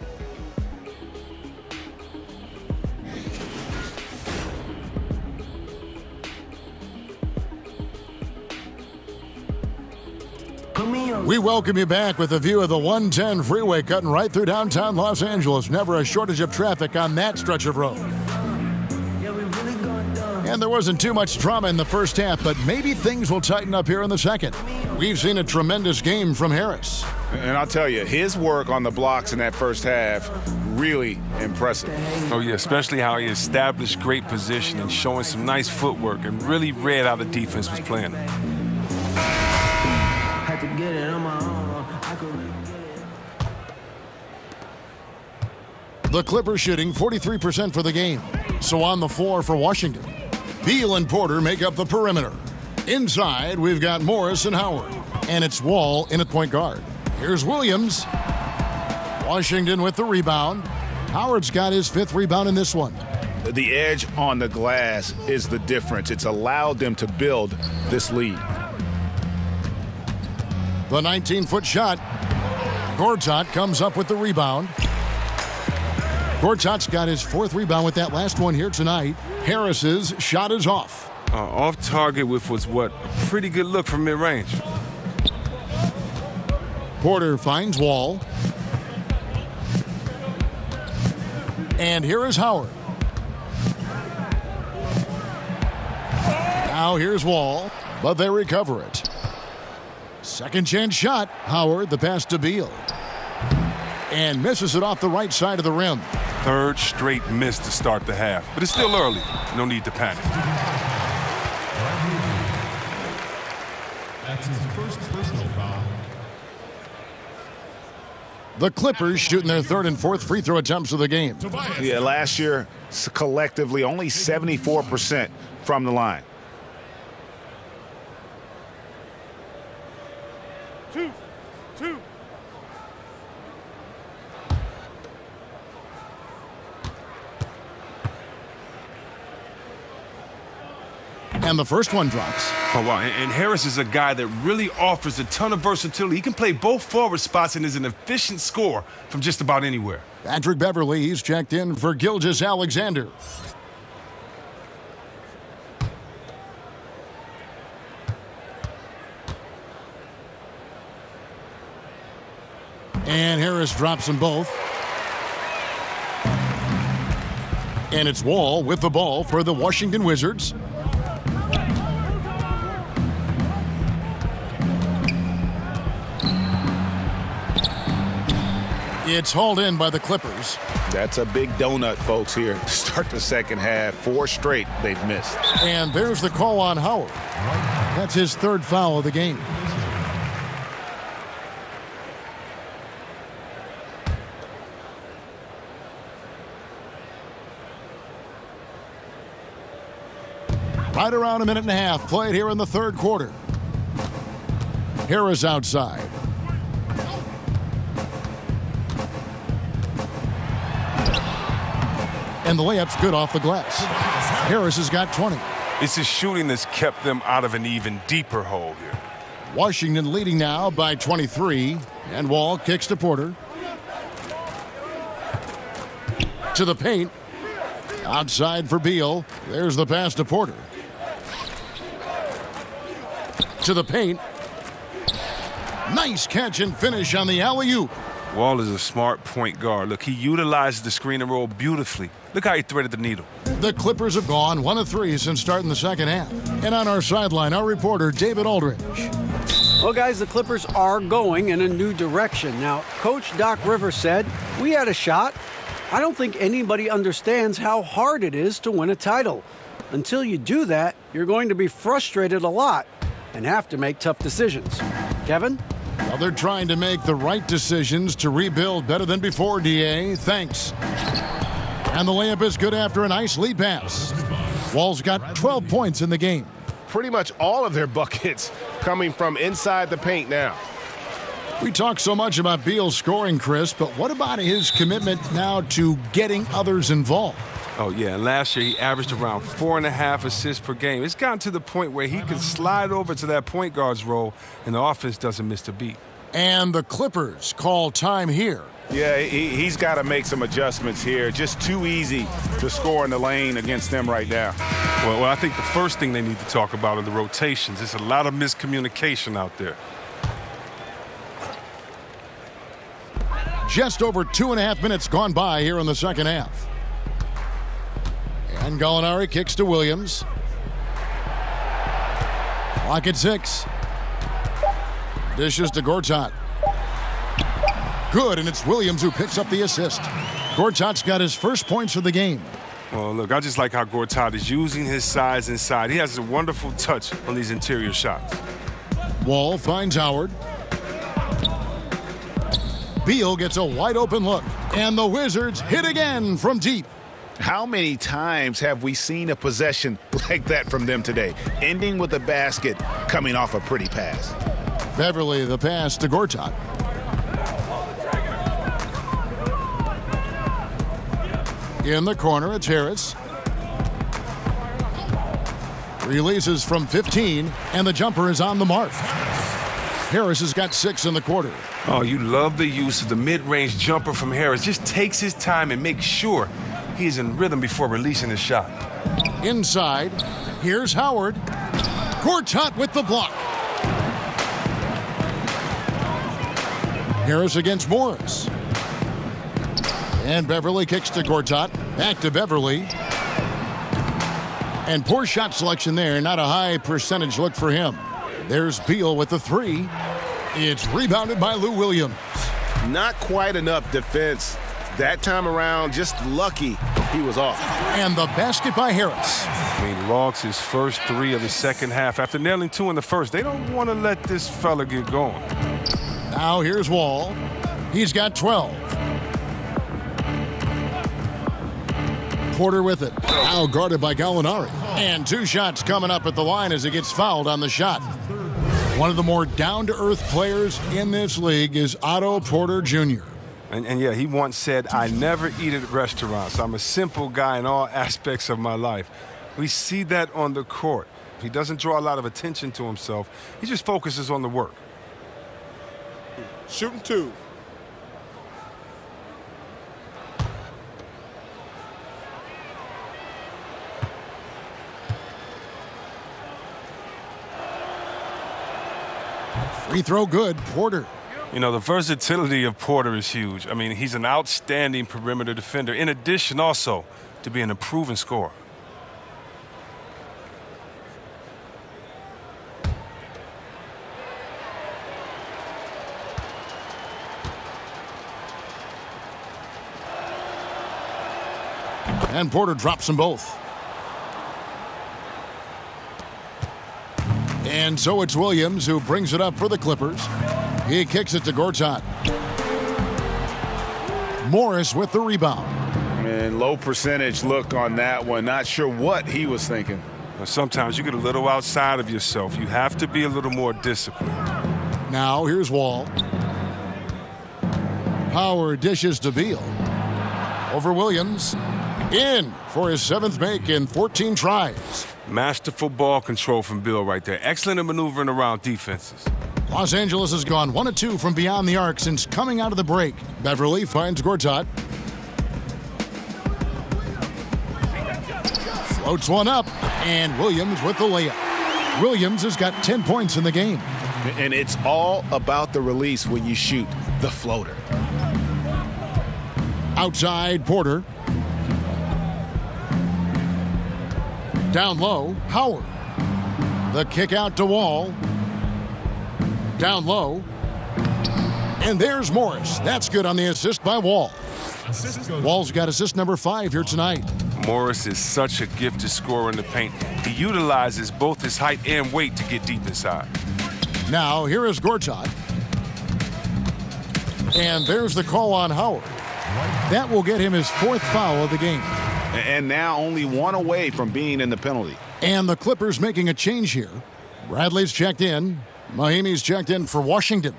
We welcome you back with a view of the 110 freeway cutting right through downtown Los Angeles. Never a shortage of traffic on that stretch of road. And there wasn't too much drama in the first half, but maybe things will tighten up here in the second. We've seen a tremendous game from Harris. And I'll tell you, his work on the blocks in that first half, really impressive. Oh, yeah, especially how he established great position and showing some nice footwork and really read how the defense was playing. Had to get it on my own. I could The Clippers shooting 43% for the game. So on the floor for Washington, Beal and Porter make up the perimeter. Inside, we've got Morris and Howard. And it's Wall in at point guard. Here's Williams. Washington with the rebound. Howard's got his 5th rebound in this one. The edge on the glass is the difference. It's allowed them to build this lead. The 19-foot shot. Gortat comes up with the rebound. Gortat's got his 4th rebound with that last one here tonight. Harris's shot is off. Off target with was what? A pretty good look from mid-range. Porter finds Wall. And here is Howard. Now here's Wall, but they recover it. Second chance shot. Howard, the pass to Beal. And misses it off the right side of the rim. 3rd straight miss to start the half, but it's still early. No need to panic. That's his first personal foul. The Clippers shooting their third and fourth free throw attempts of the game. Yeah, last year, collectively, only 74% from the line. 2. And the first one drops. Oh, wow. And Harris is a guy that really offers a ton of versatility. He can play both forward spots and is an efficient scorer from just about anywhere. Patrick Beverly, he's checked in for Gilgeous Alexander. And Harris drops them both. And it's Wall with the ball for the Washington Wizards. It's hauled in by the Clippers. That's a big donut, folks, here. Start the second half. 4 straight they've missed. And there's the call on Howard. That's his third foul of the game. Right around a minute and a half played here in the third quarter. Harris outside. And the layup's good off the glass. Harris has got 20. It's his shooting that's kept them out of an even deeper hole here. Washington leading now by 23. And Wall kicks to Porter. To the paint. Outside for Beal. There's the pass to Porter. To the paint. Nice catch and finish on the alley-oop. Wall is a smart point guard. Look, he utilizes the screen and roll beautifully. Look how he threaded the needle. The Clippers have gone 1 of 3 since starting the second half. And on our sideline, our reporter, David Aldridge. Well, guys, the Clippers are going in a new direction. Now, Coach Doc Rivers said, we had a shot. I don't think anybody understands how hard it is to win a title. Until you do that, you're going to be frustrated a lot and have to make tough decisions. Kevin? Well, they're trying to make the right decisions to rebuild better than before, D.A. Thanks. And the layup is good after a nice lead pass. Wall's got 12 points in the game. Pretty much all of their buckets coming from inside the paint now. We talk so much about Beal's scoring, Chris, but what about his commitment now to getting others involved? Oh, yeah, and last year he averaged around 4.5 assists per game. It's gotten to the point where he can slide over to that point guard's role, and the offense doesn't miss a beat. And the Clippers call time here. Yeah, he's got to make some adjustments here. Just too easy to score in the lane against them right now. Well, I think the first thing they need to talk about are the rotations. There's a lot of miscommunication out there. Just over 2.5 minutes gone by here in the second half. And Gallinari kicks to Williams. Clock at 6. Dishes to Gortat. Good, and it's Williams who picks up the assist. Gortat's got his first points of the game. Well, look, I just like how Gortat is using his size inside. He has a wonderful touch on these interior shots. Wall finds Howard. Beal gets a wide open look, and the Wizards hit again from deep. How many times have we seen a possession like that from them today, ending with a basket coming off a pretty pass? Beverly, the pass to Gortat. In the corner, it's Harris. Releases from 15, and the jumper is on the mark. Harris has got 6 in the quarter. Oh, you love the use of the mid-range jumper from Harris. Just takes his time and makes sure he's in rhythm before releasing his shot. Inside, here's Howard. Gortat with the block. Harris against Morris. And Beverly kicks to Gortat. Back to Beverly. And poor shot selection there. Not a high percentage look for him. There's Beal with the 3. It's rebounded by Lou Williams. Not quite enough defense that time around. Just lucky he was off. And the basket by Harris. I mean, logs his first 3 of the second half. After nailing 2 in the first, they don't want to let this fella get going. Now here's Wall. He's got 12. Porter with it. Now guarded by Gallinari. And 2 shots coming up at the line as he gets fouled on the shot. One of the more down-to-earth players in this league is Otto Porter Jr. And yeah, he once said, I never eat at restaurants. I'm a simple guy in all aspects of my life. We see that on the court. He doesn't draw a lot of attention to himself. He just focuses on the work. Shooting 2. Free throw good, Porter. You know, the versatility of Porter is huge. I mean, he's an outstanding perimeter defender, in addition also to being a proven scorer. And Porter drops them both. And so it's Williams who brings it up for the Clippers. He kicks it to Gortat. Morris with the rebound. And low percentage look on that one. Not sure what he was thinking. Sometimes you get a little outside of yourself. You have to be a little more disciplined. Now here's Wall. Power dishes to Beal. Over Williams. In for his 7th make in 14 tries. Masterful ball control from Bill right there. Excellent at maneuvering around defenses. Los Angeles has gone 1 of 2 from beyond the arc since coming out of the break. Beverly finds Gortat. Floats one up, and Williams with the layup. Williams has got 10 points in the game. And it's all about the release when you shoot the floater. Outside, Porter. Down low, Howard. The kick out to Wall. Down low. And there's Morris. That's good on the assist by Wall. Wall's got assist number 5 here tonight. Morris is such a gifted scorer in the paint. He utilizes both his height and weight to get deep inside. Now, here is Gortat. And there's the call on Howard. That will get him his 4th foul of the game. And now only 1 away from being in the penalty. And the Clippers making a change here. Bradley's checked in. Mahimi's checked in for Washington.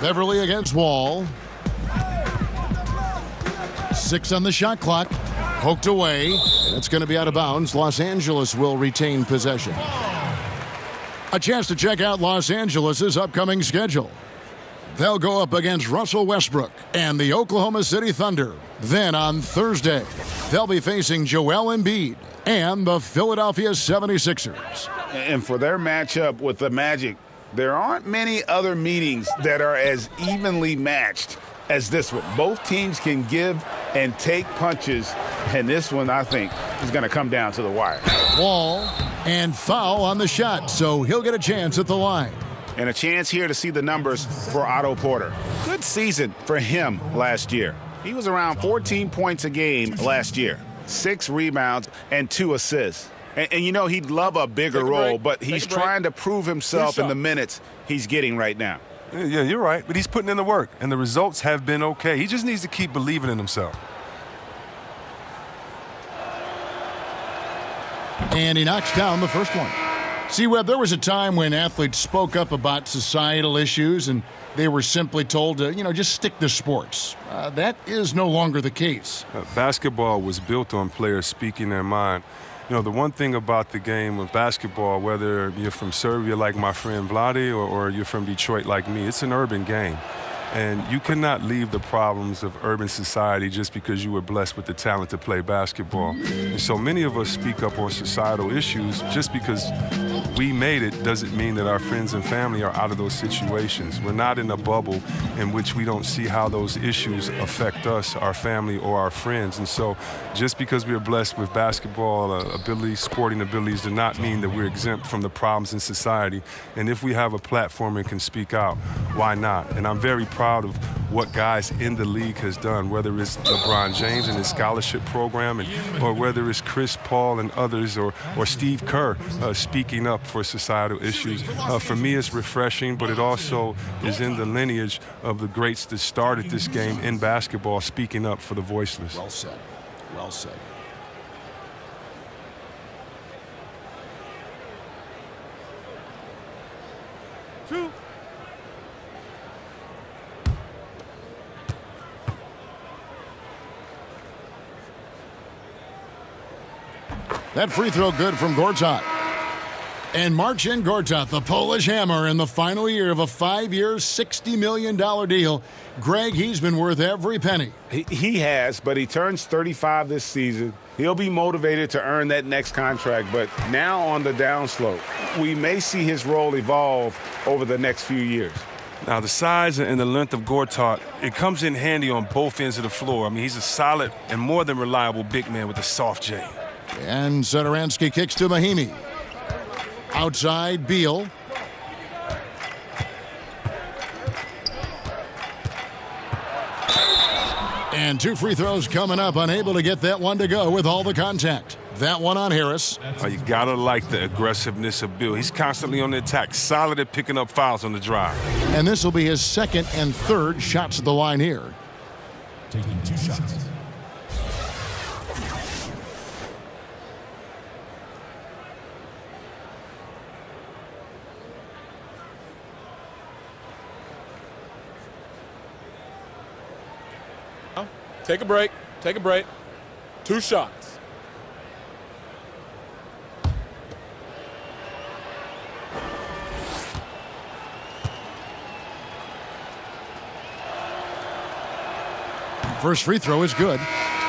Beverly against Wall. 6 on the shot clock. Poked away. It's going to be out of bounds. Los Angeles will retain possession. A chance to check out Los Angeles' upcoming schedule. They'll go up against Russell Westbrook and the Oklahoma City Thunder. Then on Thursday, they'll be facing Joel Embiid and the Philadelphia 76ers. And for their matchup with the Magic, there aren't many other meetings that are as evenly matched as this one. Both teams can give and take punches, and this one, I think, is going to come down to the wire. Wall and foul on the shot, so he'll get a chance at the line. And a chance here to see the numbers for Otto Porter. Good season for him last year. He was around 14 points a game last year, 6 rebounds and 2 assists. And you know, he'd love a bigger role, but he's trying to prove himself in the minutes he's getting right now. Yeah, you're right, but he's putting in the work, and the results have been okay. He just needs to keep believing in himself. And he knocks down the first one. See, Webb, there was a time when athletes spoke up about societal issues, and they were simply told to, just stick to sports. That is no longer the case. Basketball was built on players speaking their mind. The one thing about the game of basketball, whether you're from Serbia like my friend Vlade or you're from Detroit like me, it's an urban game. And you cannot leave the problems of urban society just because you were blessed with the talent to play basketball. And so many of us speak up on societal issues just because we made it doesn't mean that our friends and family are out of those situations. We're not in a bubble in which we don't see how those issues affect us, our family, or our friends. And so just because we are blessed with basketball abilities, sporting abilities, does not mean that we're exempt from the problems in society. And if we have a platform and can speak out, why not? And I'm very proud of what guys in the league has done, whether it's LeBron James and his scholarship program, or whether it's Chris Paul and others, or Steve Kerr speaking up for societal issues. For me, it's refreshing, but it also is in the lineage of the greats that started this game in basketball, speaking up for the voiceless. Well said. Well said. That free throw good from Gortat. And Marcin Gortat, the Polish hammer, in the final year of a 5-year, $60 million deal. Greg, he's been worth every penny. He has, but he turns 35 this season. He'll be motivated to earn that next contract, but now on the downslope, we may see his role evolve over the next few years. Now, the size and the length of Gortat, it comes in handy on both ends of the floor. I mean, he's a solid and more than reliable big man with a soft J. And Satoransky kicks to Mahimi. Outside, Beal. And 2 free throws coming up, unable to get that one to go with all the contact. That one on Harris. Oh, you gotta like the aggressiveness of Beal. He's constantly on the attack, solid at picking up fouls on the drive. And this will be his second and third shots at the line here. Taking 2 shots. Take a break. Take a break. 2 shots. First free throw is good.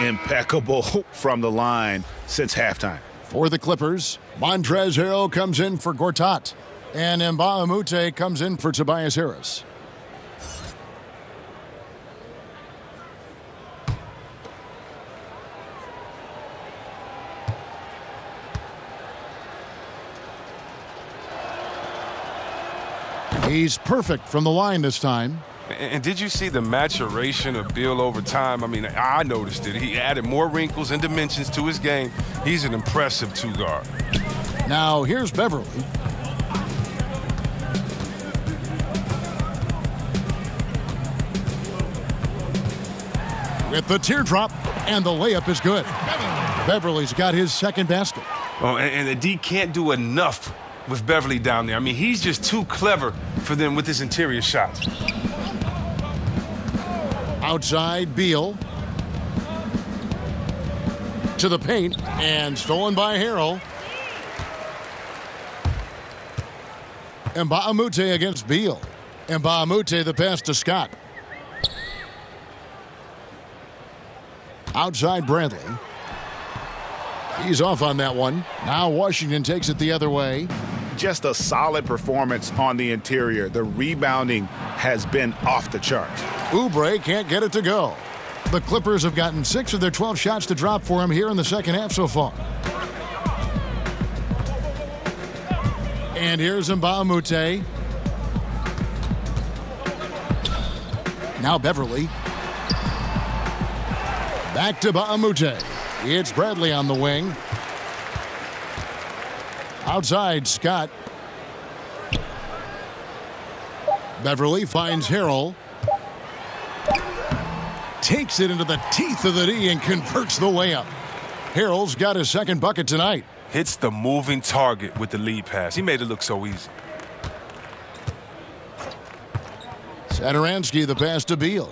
Impeccable from the line since halftime. For the Clippers, Montrezl Harrell comes in for Gortat. And Mbah a Moute comes in for Tobias Harris. He's perfect from the line this time. And did you see the maturation of Beal over time? I mean, I noticed it. He added more wrinkles and dimensions to his game. He's an impressive 2-guard. Now, here's Beverly. With the teardrop, and the layup is good. Beverly's got his second basket. Oh, and the D can't do enough with Beverly down there. I mean, he's just too clever for them with his interior shots. Outside, Beal. To the paint, and stolen by Harrell. Mbah a Moute against Beal. Mbah a Moute the pass to Scott. Outside, Bradley. He's off on that one. Now Washington takes it the other way. Just a solid performance on the interior. The rebounding has been off the charts. Oubre can't get it to go. The Clippers have gotten 6 of their 12 shots to drop for him here in the second half so far. And here's Mbah a Moute. Now Beverly. Back to Mbah a Moute. It's Bradley on the wing. Outside, Scott. Beverly finds Harrell. Takes it into the teeth of the D and converts the layup. Harrell's got his second bucket tonight. Hits the moving target with the lead pass. He made it look so easy. Satoransky the pass to Beal.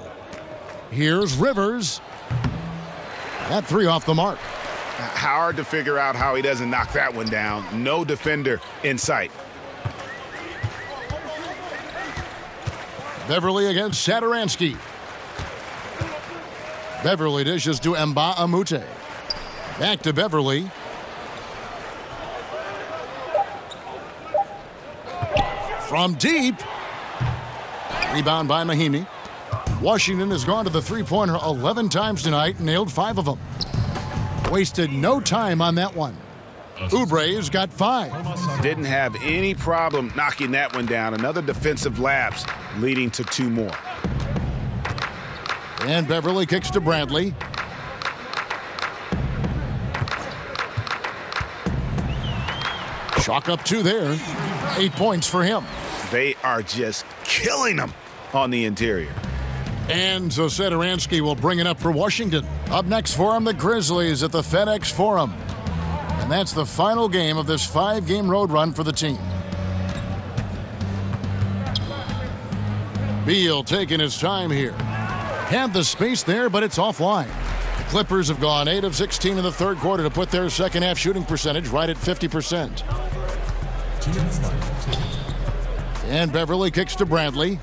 Here's Rivers. That 3 off the mark. Hard to figure out how he doesn't knock that one down. No defender in sight. Beverly against Satoransky. Beverly dishes to Mbah a Moute. Back to Beverly. From deep. Rebound by Mahimi. Washington has gone to the three-pointer 11 times tonight and nailed 5 of them. Wasted no time on that one. Oubre's got 5. Didn't have any problem knocking that one down. Another defensive lapse leading to 2 more. And Beverly kicks to Bradley. Chalk up 2 there. 8 points for him. They are just killing them on the interior. And so Satoransky will bring it up for Washington. Up next for him, the Grizzlies at the FedEx Forum. And that's the final game of this 5-game road run for the team. Beal taking his time here. Had the space there, but it's offline. The Clippers have gone 8 of 16 in the third quarter to put their second half shooting percentage right at 50%. And Beverly kicks to Bradley.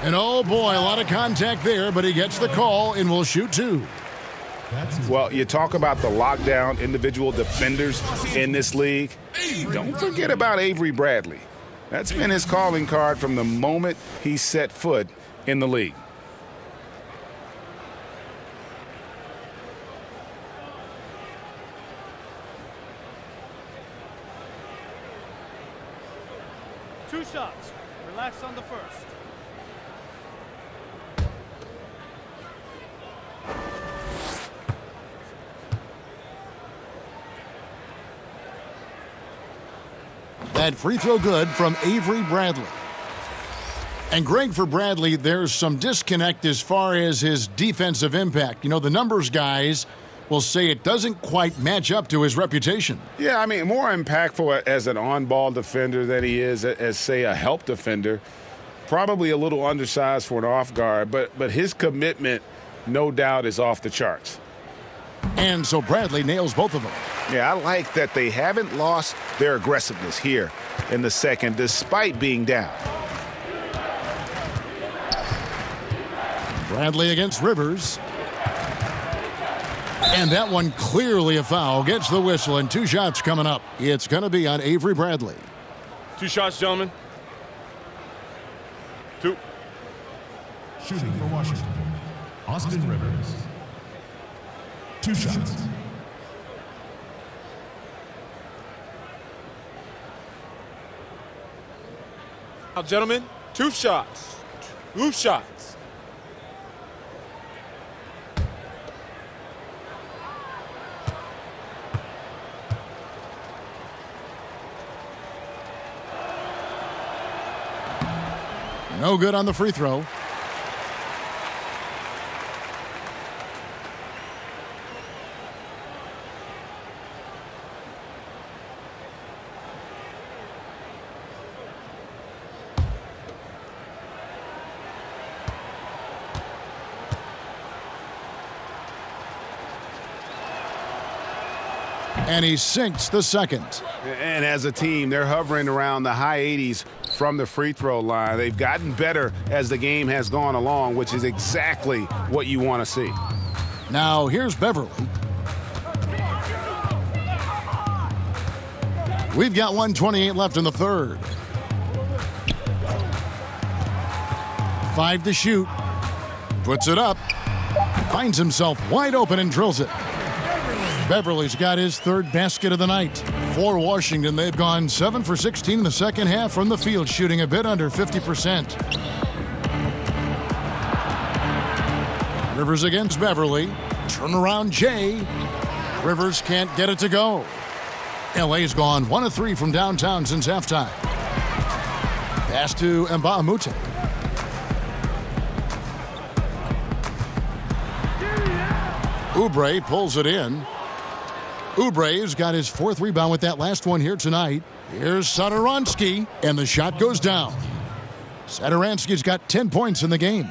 And oh boy, a lot of contact there, but he gets the call and will shoot 2. Well, you talk about the lockdown individual defenders in this league. Don't forget about Avery Bradley. That's been his calling card from the moment he set foot in the league. Two shots. Relax on the first. That free throw good from Avery Bradley. And Greg, for Bradley, there's some disconnect as far as his defensive impact. You know, the numbers guys will say it doesn't quite match up to his reputation. Yeah, I mean, more impactful as an on-ball defender than he is as, say, a help defender. Probably a little undersized for an off guard, but his commitment, no doubt, is off the charts. And so Bradley nails both of them. Yeah, I like that they haven't lost their aggressiveness here in the second, despite being down. Bradley against Rivers. And that one clearly a foul. Gets the whistle, and 2 shots coming up. It's going to be on Avery Bradley. 2 shots, gentlemen. 2. Shooting for Washington, Austin Rivers. 2 shots. Now, gentlemen, 2 shots. 2 shots. No good on the free throw. And he sinks the second. And as a team, they're hovering around the high 80s from the free throw line. They've gotten better as the game has gone along, which is exactly what you want to see. Now here's Beverly. We've got 1:28 left in the third. 5 to shoot. Puts it up. Finds himself wide open and drills it. Beverly's got his 3rd basket of the night. For Washington, they've gone 7 for 16 in the second half from the field, shooting a bit under 50%. Rivers against Beverly. Turnaround Jay. Rivers can't get it to go. LA's gone 1 of 3 from downtown since halftime. Pass to Mbamute. Oubre pulls it in. Oubre's got his 4th rebound with that last one here tonight. Here's Satoransky, and the shot goes down. Satoransky's got 10 points in the game.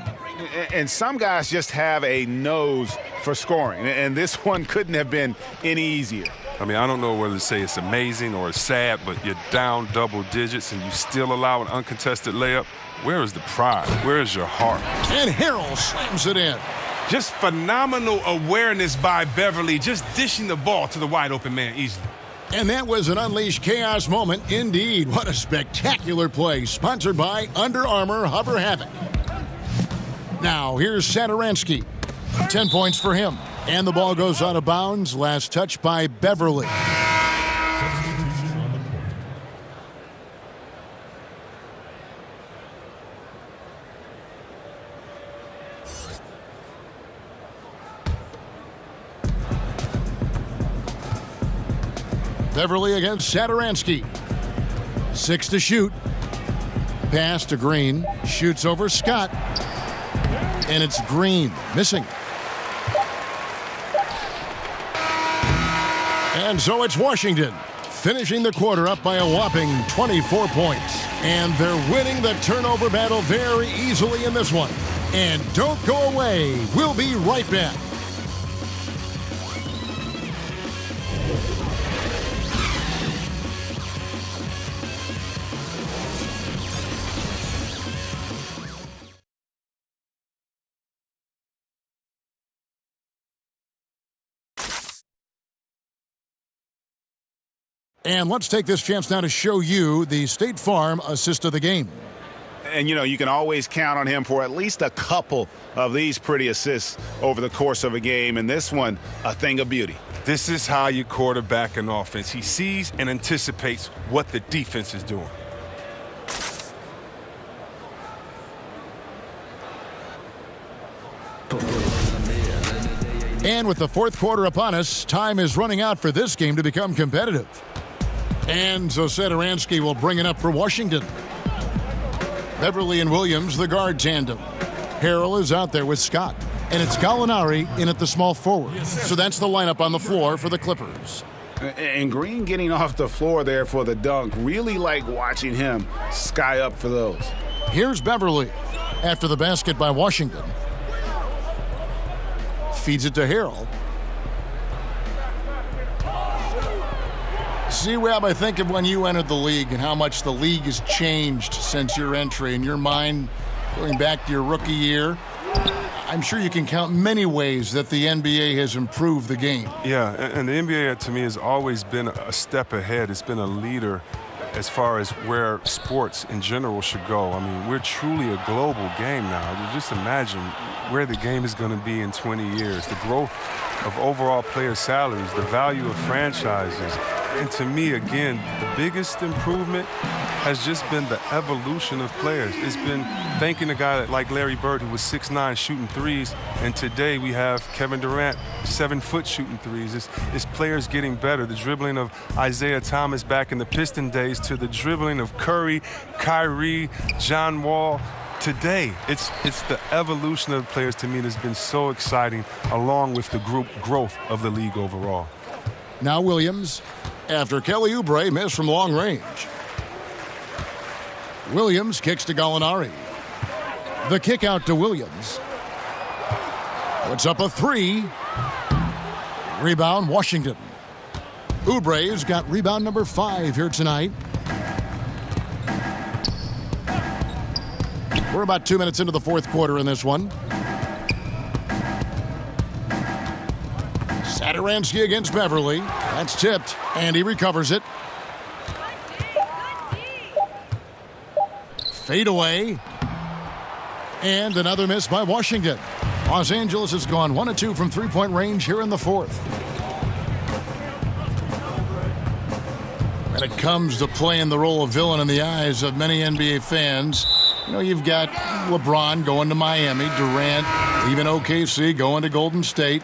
And some guys just have a nose for scoring, and this one couldn't have been any easier. I mean, I don't know whether to say it's amazing or it's sad, but you're down double digits and you still allow an uncontested layup. Where is the pride? Where is your heart? And Harrell slams it in. Just phenomenal awareness by Beverly, just dishing the ball to the wide open man easily. And that was an Unleash Chaos moment indeed. What a spectacular play, sponsored by Under Armour Hover Havoc. Now, here's Satoransky. 10 points for him. And the ball goes out of bounds. Last touch by Beverly. Beverly against Satoransky. 6 to shoot. Pass to Green. Shoots over Scott. And it's Green. Missing. And so it's Washington. Finishing the quarter up by a whopping 24 points. And they're winning the turnover battle very easily in this one. And don't go away. We'll be right back. And let's take this chance now to show you the State Farm assist of the game. And, you know, you can always count on him for at least a couple of these pretty assists over the course of a game. And this one, a thing of beauty. This is how you quarterback an offense. He sees and anticipates what the defense is doing. And with the fourth quarter upon us, time is running out for this game to become competitive. And so Satoransky will bring it up for Washington. Beverly and Williams, the guard tandem. Harrell is out there with Scott. And it's Gallinari in at the small forward. So that's the lineup on the floor for the Clippers. And Green getting off the floor there for the dunk. Really like watching him sky up for those. Here's Beverly after the basket by Washington. Feeds it to Harrell. C-Web, I think of when you entered the league and how much the league has changed since your entry. In your mind, going back to your rookie year, I'm sure you can count many ways that the NBA has improved the game. Yeah, and the NBA to me has always been a step ahead. It's been a leader as far as where sports in general should go. I mean, we're truly a global game now. Just imagine where the game is going to be in 20 years. The growth of overall player salaries, the value of franchises. And to me, again, the biggest improvement has just been the evolution of players. It's been thanking a guy like Larry Bird, who was 6'9", shooting threes, and today we have Kevin Durant, 7-foot shooting threes. It's players getting better. The dribbling of Isaiah Thomas back in the Piston days to the dribbling of Curry, Kyrie, John Wall. Today, it's the evolution of the players to me that's been so exciting, along with the group growth of the league overall. Now Williams, after Kelly Oubre missed from long range. Williams kicks to Gallinari. The kick out to Williams. Puts up a three. Rebound, Washington. Oubre's got rebound number 5 here tonight. We're about 2 minutes into the fourth quarter in this one. Satoransky against Beverly. That's tipped, and he recovers it. Fade away. And another miss by Washington. Los Angeles has gone 1 of 2 from three-point range here in the fourth. When it comes to playing the role of villain in the eyes of many NBA fans, you know, you've got LeBron going to Miami, Durant, even OKC going to Golden State.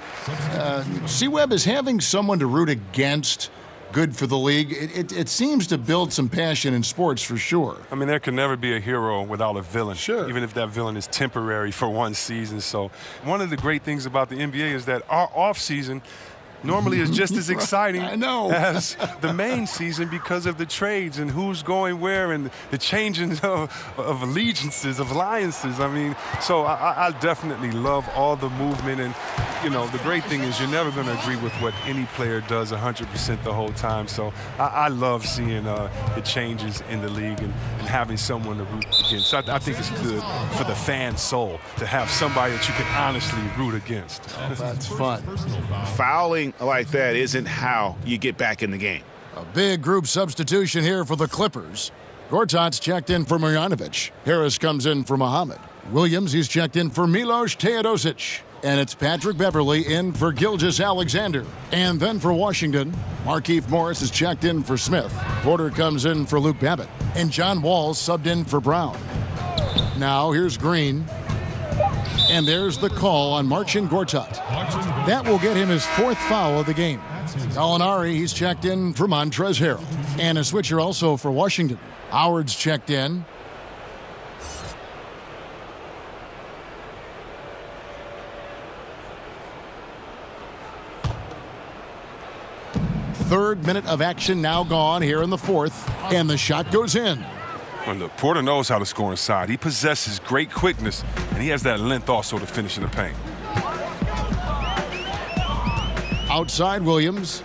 C-Web is having someone to root against good for the league. It seems to build some passion in sports for sure. I mean, there can never be a hero without a villain. Sure. Even if that villain is temporary for one season. So one of the great things about the NBA is that our off season normally is just as exciting as the main season because of the trades and who's going where and the changing of allegiances, of alliances. I mean, so I definitely love all the movement. And you know, the great thing is you're never going to agree with what any player does 100% the whole time. So I love seeing the changes in the league and having someone to root against. So I think it's good for the fan soul to have somebody that you can honestly root against. That's fun. Fouling like that isn't how you get back in the game. A big group substitution here for the Clippers. Gortat's checked in for Marjanovic. Harris comes in for Muhammad. Williams, he's checked in for Milos Teodosic. And it's Patrick Beverley in for Gilgeous Alexander. And then for Washington, Markieff Morris is checked in for Smith. Porter comes in for Luke Babbitt. And John Wall subbed in for Brown. Now here's Green. And there's the call on Marcin Gortat. That will get him his 4th foul of the game. Gallinari, he's checked in for Montrezl Harrell. And a switcher also for Washington. Howard's checked in. Third minute of action now gone here in the 4th. And the shot goes in. Well, look, Porter knows how to score inside. He possesses great quickness, and he has that length also to finish in the paint. Outside Williams.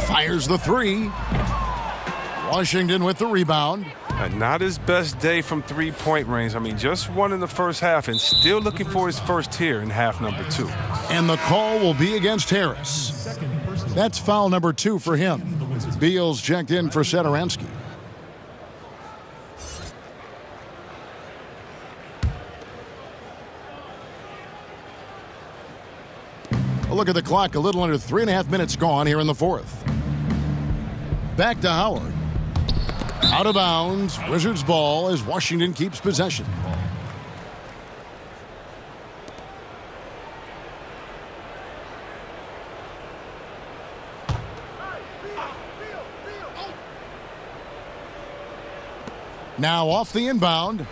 Fires the 3. Washington with the rebound. Not his best day from three-point range. I mean, just one in the first half and still looking for his first here in half number 2. And the call will be against Harris. That's foul number 2 for him. Beal's checked in for Satoransky. A look at the clock, a little under 3.5 minutes gone here in the 4th. Back to Howard. Out of bounds, Wizards ball as Washington keeps possession. Now off the inbound.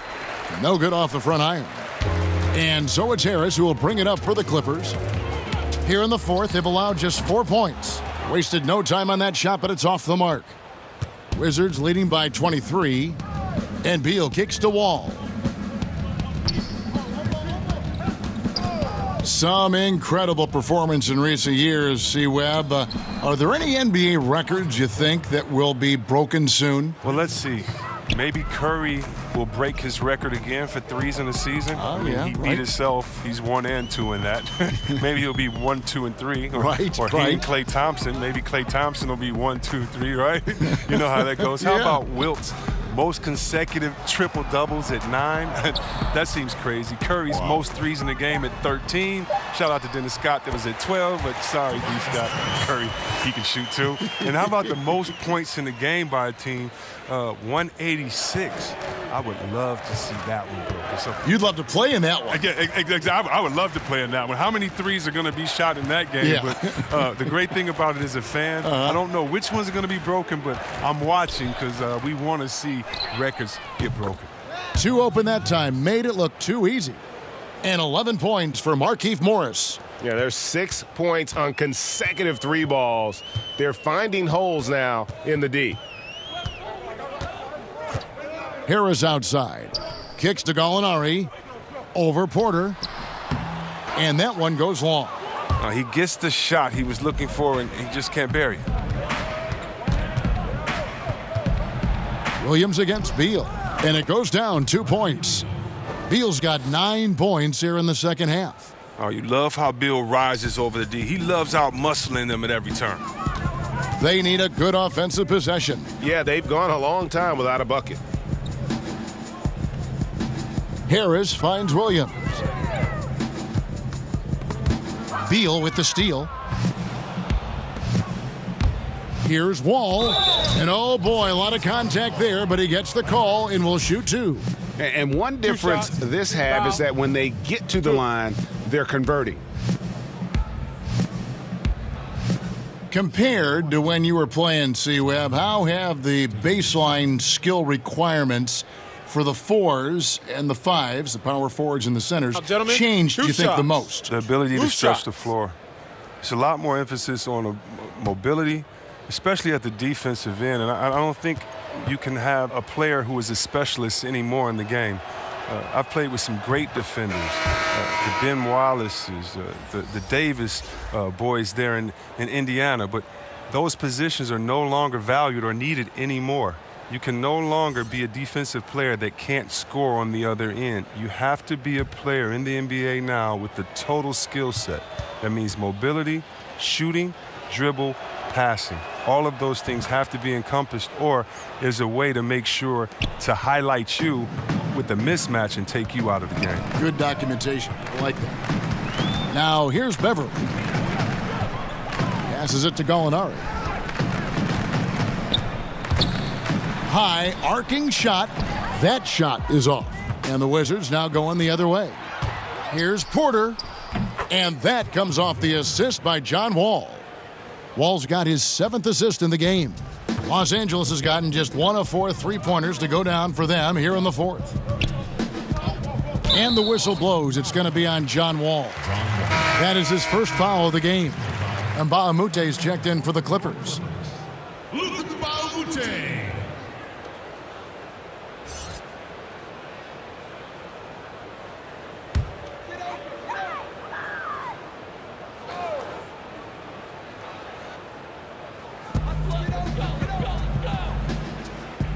No good off the front iron. And so it's Harris who will bring it up for the Clippers. Here in the 4th, they've allowed just 4 points. Wasted no time on that shot, but it's off the mark. Wizards leading by 23. And Beal kicks to Wall. Some incredible performance in recent years, C-Webb. Are there any NBA records you think that will be broken soon? Well, let's see. Maybe Curry will break his record again for threes in a season. Oh, I mean, yeah, he beat right. himself. He's 1 and 2 in that. Maybe he'll be 1, 2, and 3. Or, Right, or he right. and Klay Thompson. Maybe Klay Thompson will be 1, 2, 3, right? You know how that goes. How Yeah. about Wilt's most consecutive triple doubles at 9? That seems crazy. Curry's most threes in the game at 13. Shout out to Dennis Scott that was at 12, but sorry, D. Scott. Curry, he can shoot too. And how about the most points in the game by a team? 186. I would love to see that one broken. So, You'd love to play in that one. I would love to play in that one. How many threes are going to be shot in that game? Yeah. But the great thing about it as a fan, I don't know which ones are going to be broken, but I'm watching because we want to see records get broken. 2 open that time, made it look too easy. And 11 points for Markieff Morris. Yeah, there's 6 points on consecutive 3 balls. They're finding holes now in the D. Harris outside. Kicks to Gallinari. Over Porter. And that one goes long. He gets the shot he was looking for, and he just can't bury it. Williams against Beal. And it goes down 2 points. Beal's got 9 points here in the second half. Oh, you love how Beal rises over the D. He loves out-muscling them at every turn. They need a good offensive possession. Yeah, they've gone a long time without a bucket. Harris finds Williams. Beal with the steal. Here's Wall. And oh boy, a lot of contact there, but he gets the call and will shoot 2. And one difference this half is that when they get to the line, they're converting. Compared to when you were playing, C-Webb, how have the baseline skill requirements for the 4s and the 5s, the power forwards and the centers, changed, do you think, the most? The ability to stretch the floor. It's a lot more emphasis on mobility, especially at the defensive end. And I don't think you can have a player who is a specialist anymore in the game. I've played with some great defenders, the Ben Wallaces, the Davis boys there in Indiana, but those positions are no longer valued or needed anymore. You can no longer be a defensive player that can't score on the other end. You have to be a player in the NBA now with the total skill set. That means mobility, shooting, dribble, passing. All of those things have to be encompassed, or there's a way to make sure to highlight you with the mismatch and take you out of the game. Good documentation. I like that. Now here's Beverly. Passes it to Gallinari. High arcing shot. That shot is off. And the Wizards now going the other way. Here's Porter. And that comes off the assist by John Wall. Wall's got his 7th assist in the game. Los Angeles has gotten just 1 of 4 three-pointers to go down for them here in the 4th. And the whistle blows. It's going to be on John Wall. That is his first foul of the game. And Baamute's checked in for the Clippers. Luka Baamute.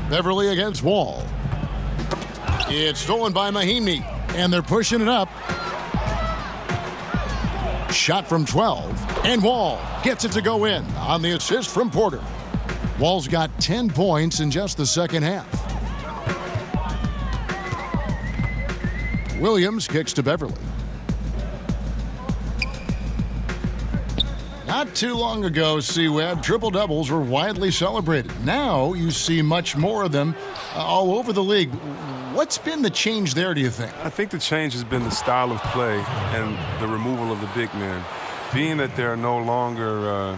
Beverly against Wall. It's stolen by Mahinmi, and they're pushing it up. Shot from 12, and Wall gets it to go in on the assist from Porter. Wall's got 10 points in just the second half. Williams kicks to Beverly. Not too long ago, C-Web, triple-doubles were widely celebrated. Now you see much more of them all over the league. What's been the change there, do you think? I think the change has been the style of play and the removal of the big men. Being that there are no longer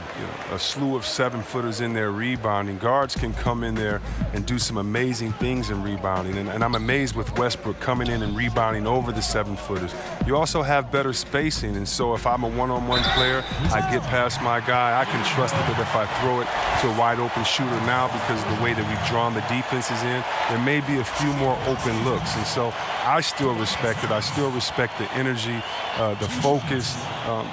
a slew of 7-footers in there rebounding, guards can come in there and do some amazing things in rebounding. And I'm amazed with Westbrook coming in and rebounding over the 7-footers. You also have better spacing, and so if I'm a one-on-one player, I get past my guy. I can trust that if I throw it to a wide-open shooter now, because of the way that we've drawn the defenses in, there may be a few more open looks. And so I still respect it. I still respect the energy, the focus,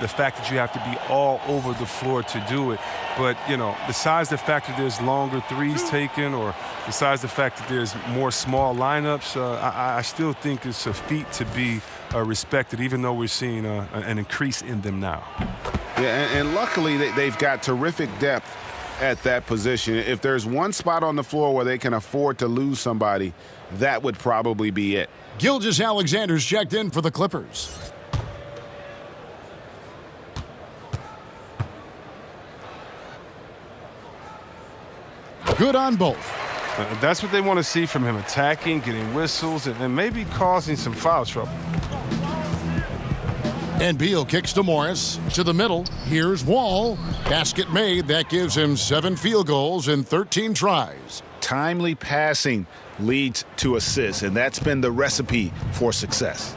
the fact that you have to be all over the floor to do it. But, you know, besides the fact that there's longer threes taken, or besides the fact that there's more small lineups, I still think it's a feat to be respected, even though we're seeing an increase in them now. Yeah, and luckily they've got terrific depth at that position. If there's one spot on the floor where they can afford to lose somebody, that would probably be it. Gilgeous-Alexander's checked in for the Clippers. Good on both. That's what they want to see from him, attacking, getting whistles, and maybe causing some foul trouble. And Beal kicks to Morris. To the middle. Here's Wall. Basket made. That gives him 7 field goals in 13 tries. Timely passing leads to assists, and that's been the recipe for success.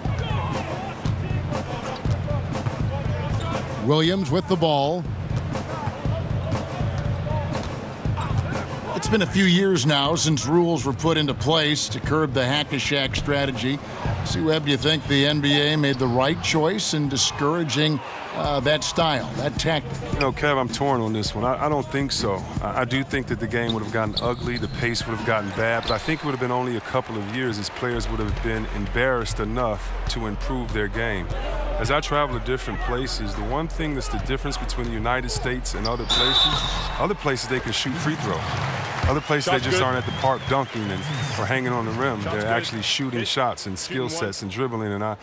Williams with the ball. It's been a few years now since rules were put into place to curb the hack-a-shack strategy. C-Web, do you think the NBA made the right choice in discouraging that style, that tactic? You know, Kev, I'm torn on this one. I don't think so. I do think that the game would have gotten ugly, the pace would have gotten bad, but I think it would have been only a couple of years as players would have been embarrassed enough to improve their game. As I travel to different places, the one thing that's the difference between the United States and other places they can shoot free throws. Other places they just aren't at the park dunking or hanging on the rim. They're actually shooting shots and skill sets and dribbling. And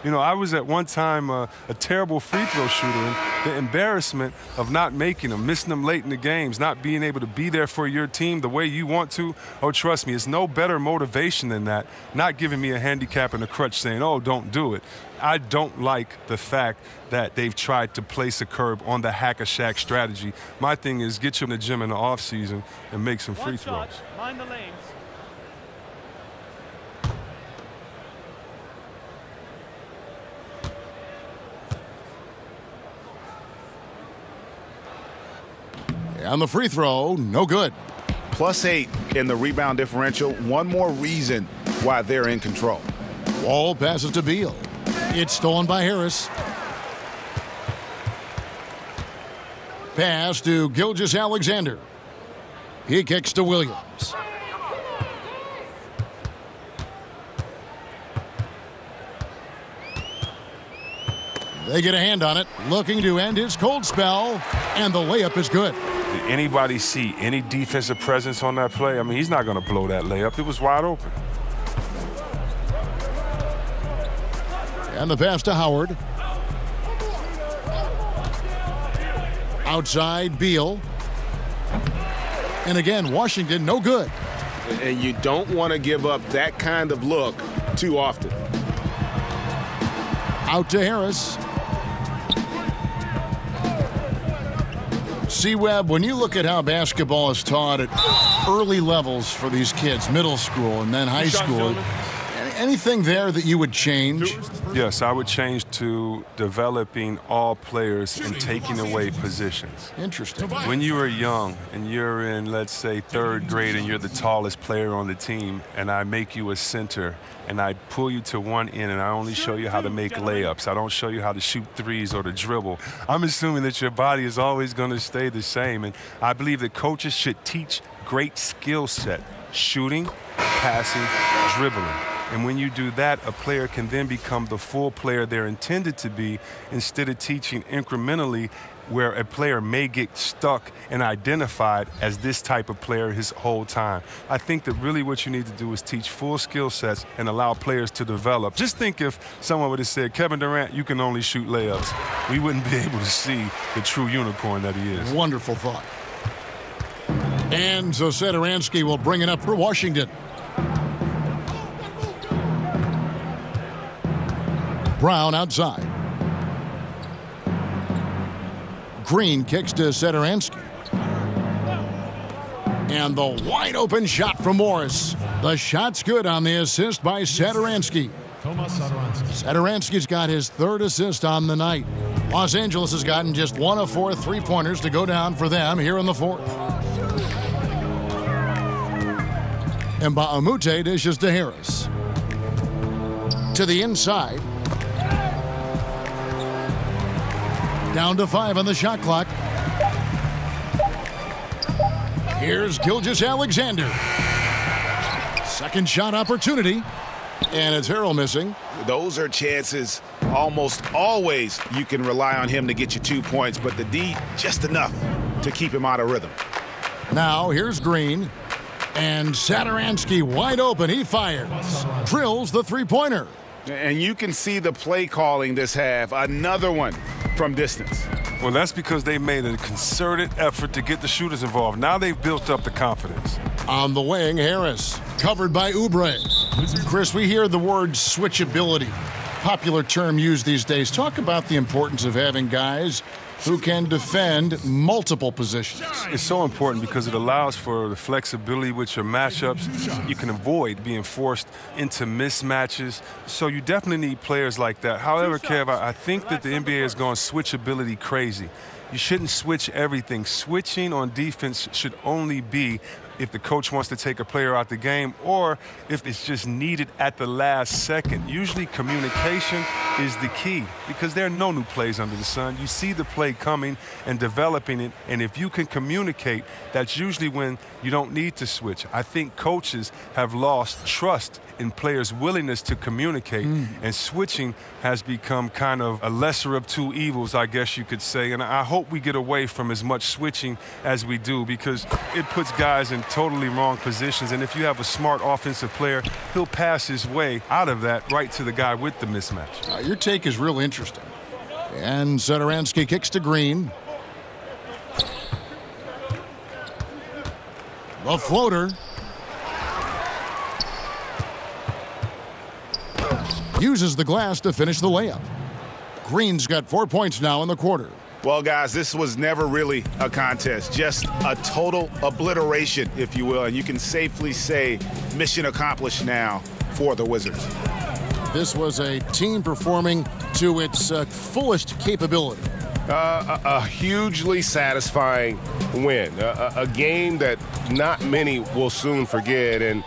you know, I was at one time a terrible free throw shooter, and the embarrassment of not making them, missing them late in the games, not being able to be there for your team the way you want to, oh, trust me, it's no better motivation than that, not giving me a handicap and a crutch saying, oh, don't do it. I don't like the fact that they've tried to place a curb on the hack-a-shack strategy. My thing is get you in the gym in the offseason and make some free throws. Mind the lanes. On the free throw, no good. +8 in the rebound differential. One more reason why they're in control. Wall passes to Beal. It's stolen by Harris. Pass to Gilgeous-Alexander. He kicks to Williams. They get a hand on it, looking to end his cold spell, and the layup is good. Did anybody see any defensive presence on that play? I mean, he's not going to blow that layup. It was wide open. And the pass to Howard. Outside, Beal. And again, Washington, no good. And you don't want to give up that kind of look too often. Out to Harris. C-Webb, when you look at how basketball is taught at early levels for these kids, middle school and then high school, anything there that you would change? Yes, I would change to developing all players and taking away positions. Interesting. When you are young and you're in, let's say, third grade and you're the tallest player on the team and I make you a center and I pull you to one end and I only show you how to make layups. I don't show you how to shoot threes or to dribble. I'm assuming that your body is always going to stay the same. And I believe that coaches should teach great skill set, shooting, passing, dribbling. And when you do that, a player can then become the full player they're intended to be instead of teaching incrementally where a player may get stuck and identified as this type of player his whole time. I think that really what you need to do is teach full skill sets and allow players to develop. Just think if someone would have said, Kevin Durant, you can only shoot layups. We wouldn't be able to see the true unicorn that he is. Wonderful thought. And so Satoransky will bring it up for Washington. Brown outside. Green kicks to Satoransky. And the wide open shot from Morris. The shot's good on the assist by Satoransky. Satoransky's got his third assist on the night. Los Angeles has gotten just one of 4 3-pointers to go down for them here in the fourth. Mbamute dishes to Harris. To the inside. Down to 5 on the shot clock. Here's Gilgeous-Alexander. Second shot opportunity. And it's Harrell missing. Those are chances almost always you can rely on him to get you 2 points, but the D just enough to keep him out of rhythm. Now here's Green. And Satoransky wide open. He fires. Drills the three-pointer. And you can see the play calling this half. Another one from distance. Well, that's because they made a concerted effort to get the shooters involved. Now they've built up the confidence. On the wing, Harris, covered by Oubre. Chris, we hear the word switchability, popular term used these days. Talk about the importance of having guys who can defend multiple positions. It's so important because it allows for the flexibility with your matchups. You can avoid being forced into mismatches. So you definitely need players like that. However, Kev, I think that the NBA has gone switchability crazy. You shouldn't switch everything. Switching on defense should only be if the coach wants to take a player out the game or if it's just needed at the last second. Usually communication is the key because there are no new plays under the sun. You see the play coming and developing it, and if you can communicate, that's usually when you don't need to switch. I think coaches have lost trust in players' willingness to communicate, and switching has become kind of a lesser of two evils, I guess you could say. And I hope we get away from as much switching as we do because it puts guys in totally wrong positions. And if you have a smart offensive player, he'll pass his way out of that right to the guy with the mismatch. Your take is real interesting. And Satoransky kicks to Green. The floater. Uses the glass to finish the layup. Green's got 4 points now in the quarter. Well, guys, this was never really a contest, just a total obliteration, if you will, and you can safely say mission accomplished now for the Wizards. This was a team performing to its fullest capability. A hugely satisfying win, a game that not many will soon forget, and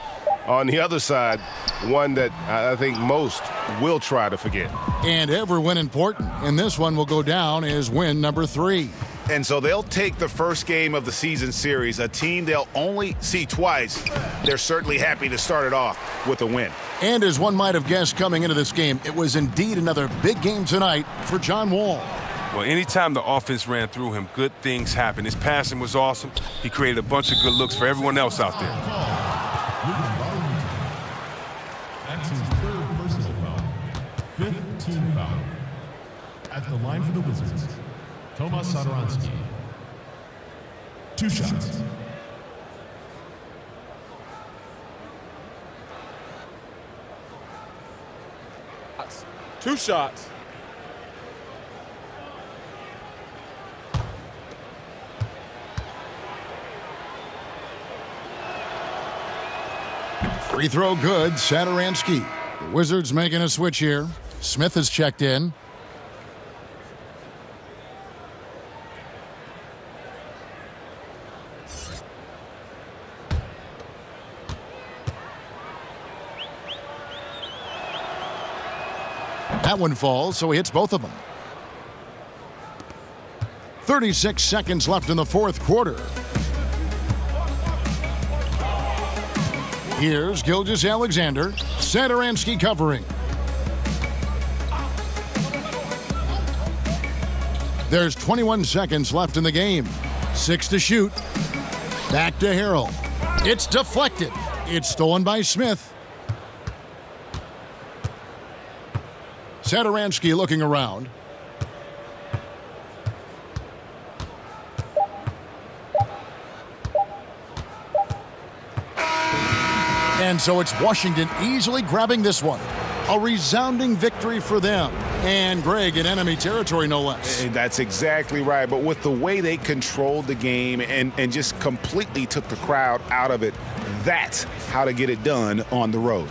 on the other side, one that I think most will try to forget. And every win important, and this one will go down as win number 3. And so they'll take the first game of the season series, a team they'll only see twice. They're certainly happy to start it off with a win. And as one might have guessed coming into this game, it was indeed another big game tonight for John Wall. Well, anytime the offense ran through him, good things happened. His passing was awesome. He created a bunch of good looks for everyone else out there. That's his third personal foul. 5th team foul. At the line for the Wizards, Tomas Satoransky. 2 shots. Two shots. Free throw good, Satoransky. The Wizards making a switch here. Smith has checked in. That one falls, so he hits both of them. 36 seconds left in the fourth quarter. Here's Gilgeous-Alexander. Satoransky covering. There's 21 seconds left in the game. 6 to shoot. Back to Harrell. It's deflected. It's stolen by Smith. Satoransky looking around. And so it's Washington easily grabbing this one. A resounding victory for them. And Greg in enemy territory, no less. That's exactly right. But with the way they controlled the game and just completely took the crowd out of it, that's how to get it done on the road.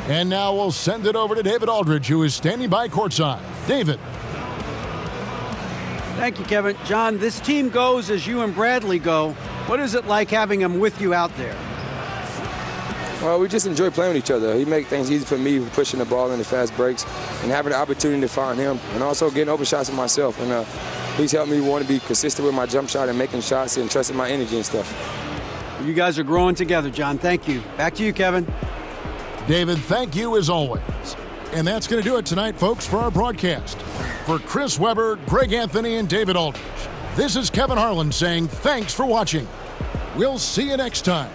And now we'll send it over to David Aldridge, who is standing by courtside. David. Thank you, Kevin. John, this team goes as you and Bradley go. What is it like having him with you out there? Well, we just enjoy playing with each other. He makes things easy for me, pushing the ball in the fast breaks and having the opportunity to find him and also getting open shots for myself. And he's helped me want to be consistent with my jump shot and making shots and trusting my energy and stuff. You guys are growing together, John. Thank you. Back to you, Kevin. David, thank you as always. And that's going to do it tonight, folks, for our broadcast. For Chris Webber, Greg Anthony, and David Aldridge, this is Kevin Harlan saying thanks for watching. We'll see you next time.